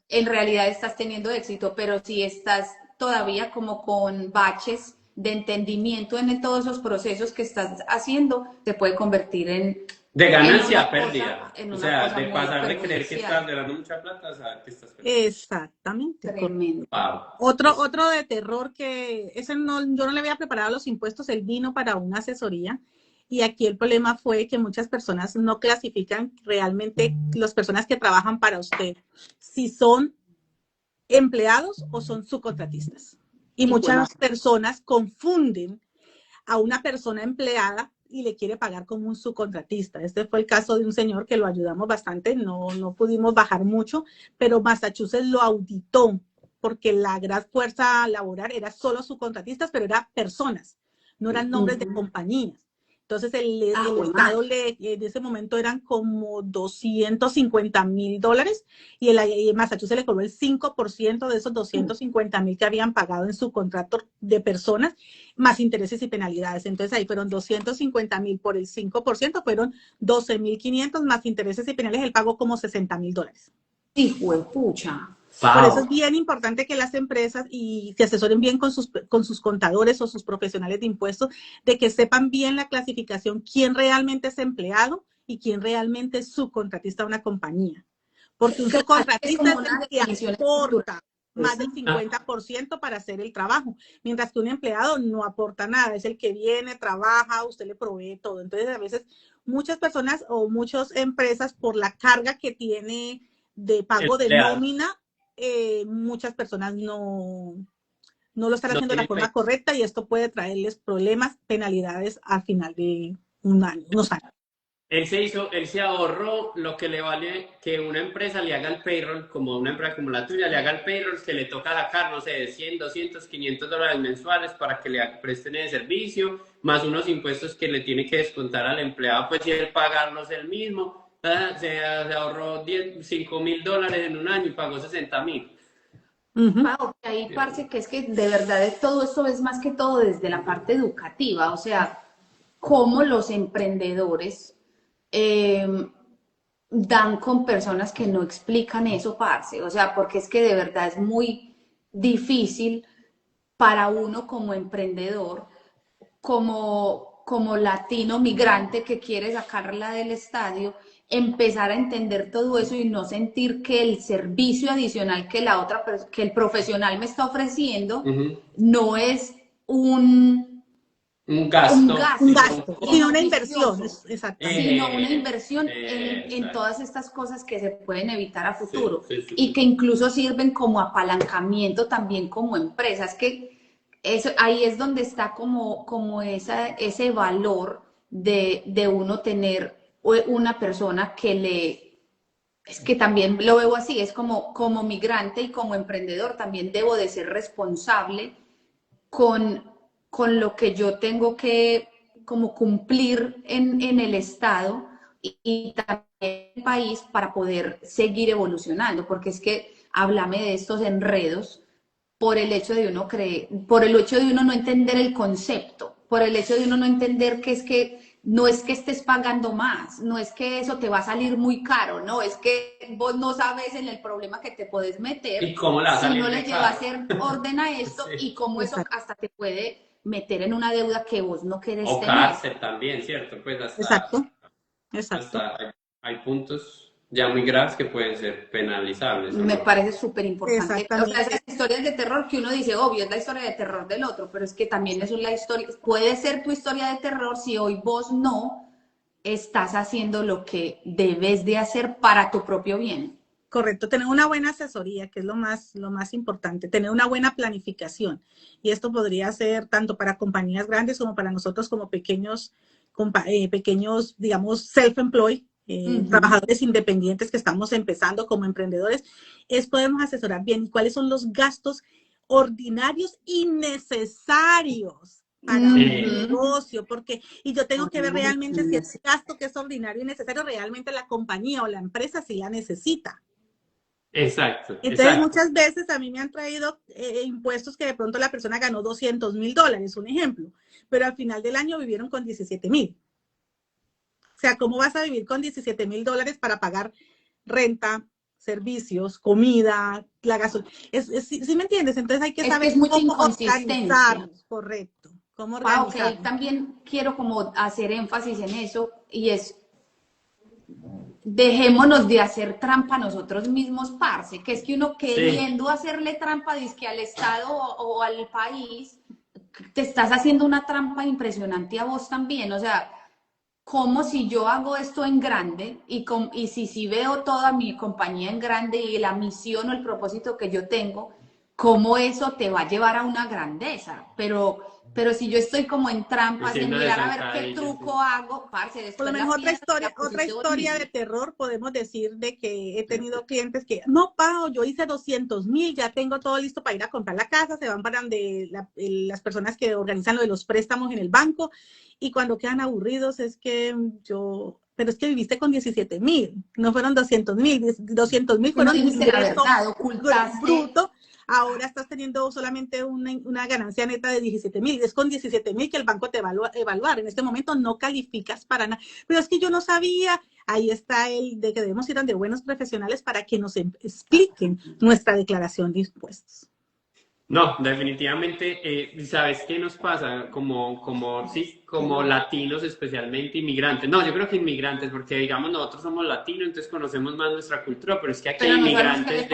en realidad estás teniendo éxito, pero si estás todavía como con baches de entendimiento en todos esos procesos que estás haciendo, te puede convertir de ganancia a pérdida. O sea, de pasar de creer que estás ganando mucha plata a saber que estás perdiendo. Exactamente. Tremendo. Wow. Otro de terror que ese no, yo no le había preparado los impuestos, él vino para una asesoría y aquí el problema fue que muchas personas no clasifican realmente las personas que trabajan para usted, si son empleados o son subcontratistas. Y muchas personas confunden a una persona empleada y le quiere pagar como un subcontratista. Este fue el caso de un señor que lo ayudamos bastante, no pudimos bajar mucho, pero Massachusetts lo auditó porque la gran fuerza laboral era solo subcontratistas, pero eran personas, no eran nombres de compañías. Entonces el Estado en ese momento eran como $250,000 y Massachusetts le cobró el 5% de esos 250,000 que habían pagado en su contrato de personas, más intereses y penalidades. Entonces ahí fueron 250,000 por el 5%, fueron 12,500 más intereses y penalidades, él pagó como $60,000. Hijo de pucha. Por eso es bien importante que las empresas y se asesoren bien con sus contadores o sus profesionales de impuestos, de que sepan bien la clasificación, quién realmente es empleado y quién realmente es subcontratista de una compañía. Porque un subcontratista es el que aporta más del 50% para hacer el trabajo, mientras que un empleado no aporta nada, es el que viene, trabaja, usted le provee todo. Entonces, a veces muchas personas o muchas empresas, por la carga que tiene de pago de nómina, muchas personas no lo están haciendo de la forma correcta y esto puede traerles problemas, penalidades al final de unos años. Él se ahorró lo que le vale que una empresa le haga el payroll, como una empresa como la tuya, le haga el payroll que le toca sacar, no sé, de 100, 200, $500 mensuales para que le presten el servicio, más unos impuestos que le tiene que descontar al empleado, pues si él pagarlos él mismo. Se ahorró $5,000 en un año y pagó 60,000. Ahí parece que es que de verdad todo esto es más que todo desde la parte educativa, o sea, cómo los emprendedores dan con personas que no explican eso, parce, o sea, porque es que de verdad es muy difícil para uno como emprendedor, como latino migrante que quiere sacarla del estadio, empezar a entender todo eso y no sentir que el servicio adicional que que el profesional me está ofreciendo no es un gasto, sino una inversión, exactamente. Sino una inversión en todas estas cosas que se pueden evitar a futuro y que incluso sirven como apalancamiento también como empresas, que ahí es donde está como ese valor de uno tener una persona es que también lo veo así, es como migrante y como emprendedor también debo de ser responsable con lo que yo tengo que como cumplir en el Estado y también en el país para poder seguir evolucionando, porque es que háblame de estos enredos por el hecho de uno no entender el concepto, por el hecho de uno no entender que no es que estés pagando más, no es que eso te va a salir muy caro, no, es que vos no sabes en el problema que te puedes meter ¿Y cómo si no le llevas a hacer orden a esto y cómo eso hasta te puede meter en una deuda que vos no querés tener. O cárcel también, ¿cierto? Pues Exacto. Hasta hay puntos ya muy graves que pueden ser penalizables. Me parece súper importante. O sea, esas historias de terror que uno dice, obvio, es la historia de terror del otro, pero es que también es la historia, puede ser tu historia de terror si hoy vos no estás haciendo lo que debes de hacer para tu propio bien. Correcto, tener una buena asesoría, que es lo más importante, tener una buena planificación. Y esto podría ser tanto para compañías grandes como para nosotros como pequeños, digamos, self-employed, trabajadores independientes que estamos empezando como emprendedores, podemos asesorar bien cuáles son los gastos ordinarios y necesarios para un negocio, porque, y yo tengo que ver realmente si ese gasto que es ordinario y necesario, realmente la compañía o la empresa sí la necesita. Exacto. Entonces, muchas veces a mí me han traído impuestos que de pronto la persona ganó $200,000, un ejemplo, pero al final del año vivieron con 17,000. O sea, ¿cómo vas a vivir con $17,000 para pagar renta, servicios, comida, la gasolina? ¿Sí me entiendes? Entonces hay que saber cómo organizarnos, correcto. Cómo organizarnos. Ok, también quiero como hacer énfasis en eso, y es, dejémonos de hacer trampa nosotros mismos, parce, que es que uno queriendo hacerle trampa dizque al Estado o al país, te estás haciendo una trampa impresionante a vos también. O sea, como si yo hago esto en grande y si veo toda mi compañía en grande y la misión o el propósito que yo tengo, cómo eso te va a llevar a una grandeza. Pero si yo estoy como en trampas de mirar a ver qué truco hago, parce, después por lo menos otra historia de terror, podemos decir de que he tenido clientes que, no, Pau, yo hice 200,000, ya tengo todo listo para ir a comprar la casa, se van para donde las personas que organizan lo de los préstamos en el banco, y cuando quedan aburridos es que pero es que viviste con 17,000, no fueron 200,000, 200,000 fueron ingreso bruto. Ahora estás teniendo solamente una ganancia neta de 17,000. Es con 17,000 que el banco te va a evaluar. En este momento no calificas para nada. Pero es que yo no sabía. Ahí está de que debemos ir ante buenos profesionales para que nos expliquen nuestra declaración de impuestos. No, definitivamente, ¿sabes qué nos pasa? Como latinos, especialmente inmigrantes. No, yo creo que inmigrantes, porque digamos nosotros somos latinos, entonces conocemos más nuestra cultura, pero es que aquí hay inmigrantes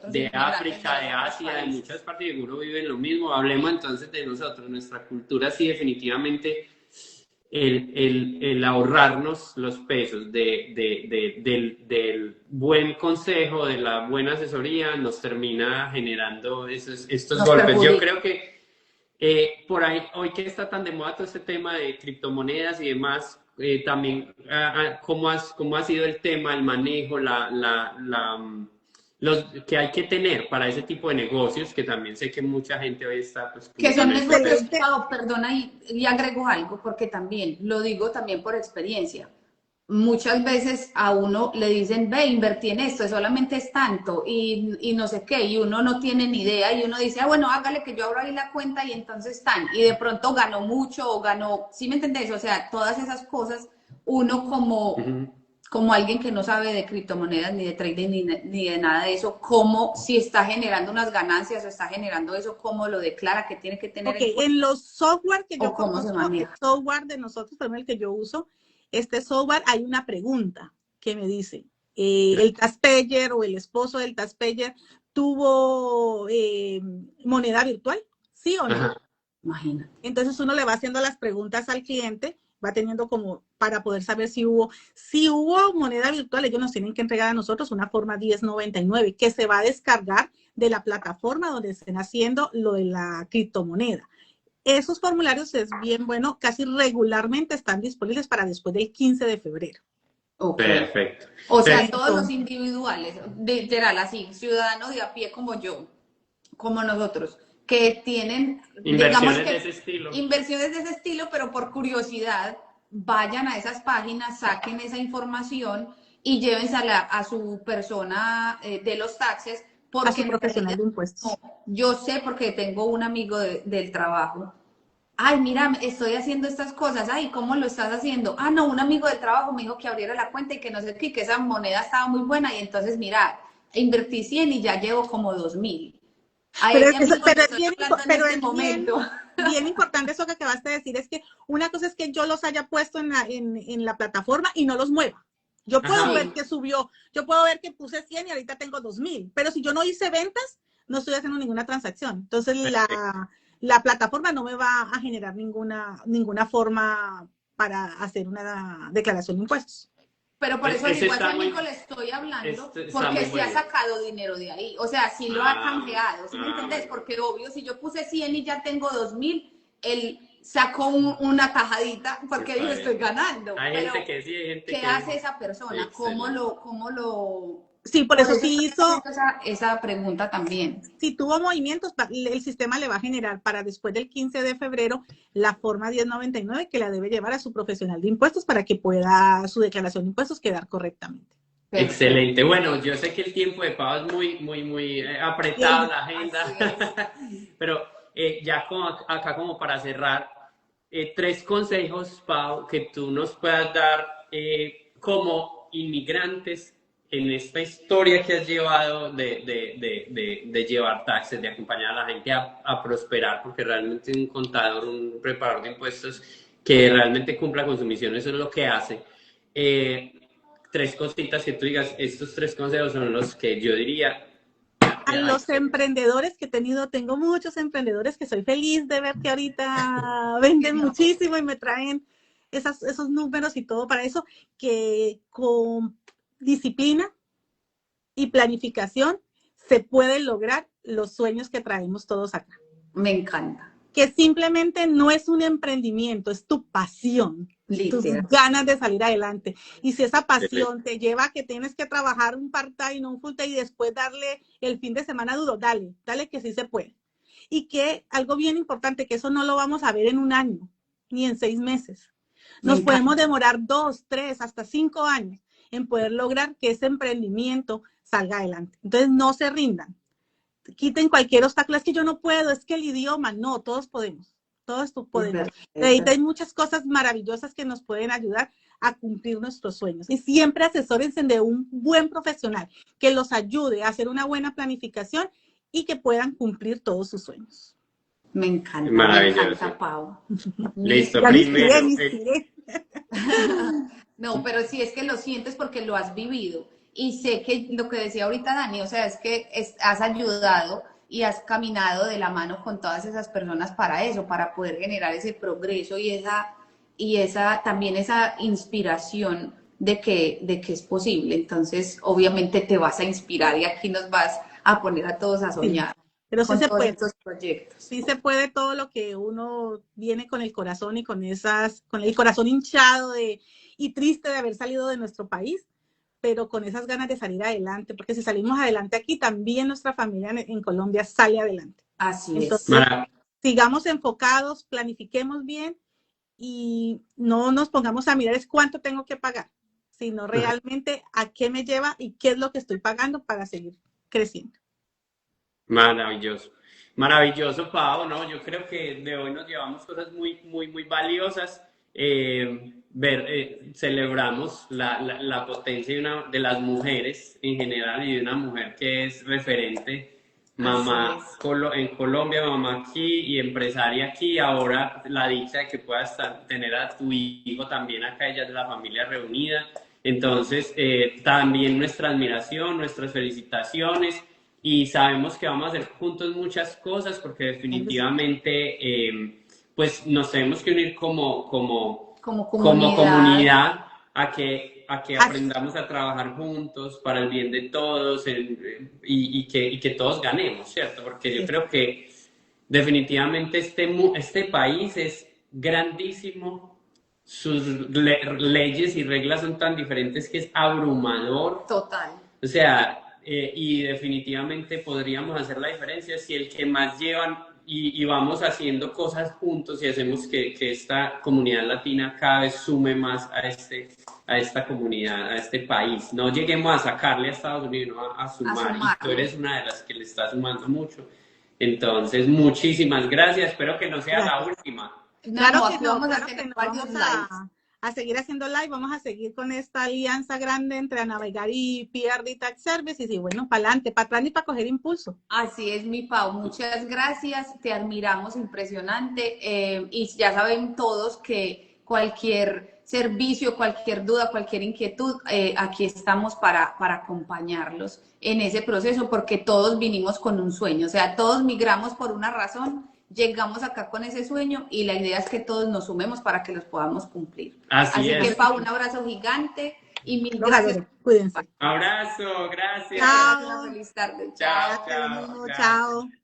de África, de Asia, de muchas partes, seguro viven lo mismo. Hablemos entonces de nosotros, nuestra cultura sí definitivamente. El ahorrarnos los pesos del buen consejo, de la buena asesoría, nos termina generando estos golpes. Yo creo que por ahí, hoy que está tan de moda todo este tema de criptomonedas y demás, también cómo ha sido el tema, el manejo, los que hay que tener para ese tipo de negocios, que también sé que mucha gente hoy está... Pues, que son negocios, perdona, y agrego algo, porque también, lo digo también por experiencia, muchas veces a uno le dicen, ve, invertí en esto, solamente es tanto, y no sé qué, y uno no tiene ni idea, y uno dice, bueno, hágale que yo abro ahí la cuenta, y entonces están, y de pronto ganó mucho, o ganó, ¿sí me entendés? O sea, todas esas cosas, uno como alguien que no sabe de criptomonedas, ni de trading, ni de nada de eso, cómo, si está generando unas ganancias o está generando eso, cómo lo declara, que tiene que tener en los software que yo conozco, el software de nosotros, también el que yo uso, este software, hay una pregunta que me dice, el taxpayer o el esposo del taxpayer tuvo moneda virtual, ¿sí o no? Imagínate. Entonces uno le va haciendo las preguntas al cliente, va teniendo como para poder saber si hubo moneda virtual. Ellos nos tienen que entregar a nosotros una forma 1099 que se va a descargar de la plataforma donde estén haciendo lo de la criptomoneda. Esos formularios es bien bueno, casi regularmente están disponibles para después del 15 de febrero. Okay. Perfecto. O sea, todos los individuales, literal, así, ciudadanos de a pie como yo, como nosotros, que tienen inversiones de ese estilo. Inversiones de ese estilo, pero por curiosidad, vayan a esas páginas, saquen esa información y llévensela a su persona de los taxes. A su profesional de impuestos. Yo sé, porque tengo un amigo del trabajo. Ay, mira, estoy haciendo estas cosas. Ay, ¿cómo lo estás haciendo? Ah, no, un amigo del trabajo me dijo que abriera la cuenta y que no sé qué, que esa moneda estaba muy buena. Y entonces, mira, invertí 100 y ya llevo como 2,000. Pero bien importante eso que acabaste de decir, es que una cosa es que yo los haya puesto en la plataforma y no los mueva. Yo puedo ver que subió, yo puedo ver que puse 100 y ahorita tengo 2,000, pero si yo no hice ventas, no estoy haciendo ninguna transacción. Entonces la plataforma no me va a generar ninguna forma para hacer una declaración de impuestos. Pero por eso Ese igual está yo muy- Nico le estoy hablando, está porque muy sí ha bueno. sacado dinero de ahí. O sea, sí lo ha canjeado, ¿sí me entendés? Bueno. Porque obvio, si yo puse 100 y ya tengo 2000, él sacó una tajadita porque dijo, Está estoy bien. ganando. Hay Pero, gente que sí, hay gente ¿qué que hace esa persona? excelente. ¿Cómo lo...? Sí, por Por eso eso sí estoy hizo, haciendo esa pregunta también. si tuvo movimientos, el sistema le va a generar para después del 15 de febrero la forma 1099 que la debe llevar a su profesional de impuestos para que pueda su declaración de impuestos quedar correctamente. Perfecto. Excelente. Bueno, yo sé que el tiempo de Pau es muy apretado, la agenda, Así pero ya acá como para cerrar, 3 consejos, Pau, que tú nos puedas dar como inmigrantes en esta historia que has llevado de llevar taxes, de acompañar a la gente a prosperar, porque realmente un contador, un preparador de impuestos que realmente cumpla con su misión, eso es lo que hace. 3 cositas que tú digas, estos 3 consejos son los que yo diría. A los emprendedores que he tenido, tengo muchos emprendedores que soy feliz de ver que ahorita venden muchísimo y me traen esos números y todo para eso, que con disciplina y planificación se pueden lograr los sueños que traemos todos acá. Me encanta. Que simplemente no es un emprendimiento, es tu pasión, tus ganas de salir adelante. Y si esa pasión te lleva a que tienes que trabajar un part-time o un full-time y después darle el fin de semana duro, dale que sí se puede. Y que algo bien importante, que eso no lo vamos a ver en un año, ni en 6 meses. Nos podemos demorar 2, 3, hasta 5 años en poder lograr que ese emprendimiento salga adelante. Entonces, no se rindan. Quiten cualquier obstáculo, es que yo no puedo, es que el idioma, no, todos podemos, todos podemos. Hay muchas cosas maravillosas que nos pueden ayudar a cumplir nuestros sueños. Y siempre asesórense de un buen profesional que los ayude a hacer una buena planificación y que puedan cumplir todos sus sueños. Me encanta, maravilloso. me encanta, Pau. Listo, ya primero. me inspiré. No, pero sí es que lo sientes porque lo has vivido. Y sé que lo que decía ahorita Dani, o sea, es que has ayudado y has caminado de la mano con todas esas personas para eso, para poder generar ese progreso y también esa inspiración de que es posible. Entonces, obviamente te vas a inspirar y aquí nos vas a poner a todos a soñar. Sí, pero sí se puede. Estos proyectos. Sí se puede todo lo que uno viene con el corazón y con el corazón hinchado y triste de haber salido de nuestro país, pero con esas ganas de salir adelante, porque si salimos adelante aquí, también nuestra familia en Colombia sale adelante. Así Entonces, es. sigamos enfocados, planifiquemos bien y no nos pongamos a mirar es cuánto tengo que pagar, sino realmente a qué me lleva y qué es lo que estoy pagando para seguir creciendo. Maravilloso. Maravilloso, Pau, ¿no? Yo creo que de hoy nos llevamos cosas muy valiosas. Celebramos la potencia de las mujeres en general y de una mujer que es referente, mamá en Colombia, mamá aquí y empresaria aquí. Ahora la dicha de que puedas tener a tu hijo también acá, ella es de la familia reunida. Entonces, también nuestra admiración, nuestras felicitaciones. Y sabemos que vamos a hacer juntos muchas cosas porque definitivamente pues nos tenemos que unir como comunidad a que aprendamos a trabajar juntos para el bien de todos y que todos ganemos, ¿cierto? Porque yo creo que definitivamente este país es grandísimo, sus leyes y reglas son tan diferentes que es abrumador. Total. O sea, y definitivamente podríamos hacer la diferencia si el que más llevan y vamos haciendo cosas juntos y hacemos que esta comunidad latina cada vez sume más a esta comunidad, a este país. No lleguemos a sacarle a Estados Unidos, no a sumar. Y tú eres una de las que le está sumando mucho. Entonces, muchísimas gracias. Espero que no sea la última. Claro que no, vamos a hacer varios lives. A seguir haciendo live, vamos a seguir con esta alianza grande entre Navegar y PRD Tax Services y bueno, para adelante, para atrás y para coger impulso. Así es, mi Pau, muchas gracias, te admiramos, impresionante, y ya saben todos que cualquier servicio, cualquier duda, cualquier inquietud, aquí estamos para acompañarlos en ese proceso, porque todos vinimos con un sueño, o sea, todos migramos por una razón. llegamos acá con ese sueño y la idea es que todos nos sumemos para que los podamos cumplir. Así es. Que, Pau, un abrazo gigante y mil Los gracias. adoro. Cuídense. Abrazo, gracias. Chao. Feliz tarde. Chao, Gracias, lo chao. mismo. Gracias. Chao.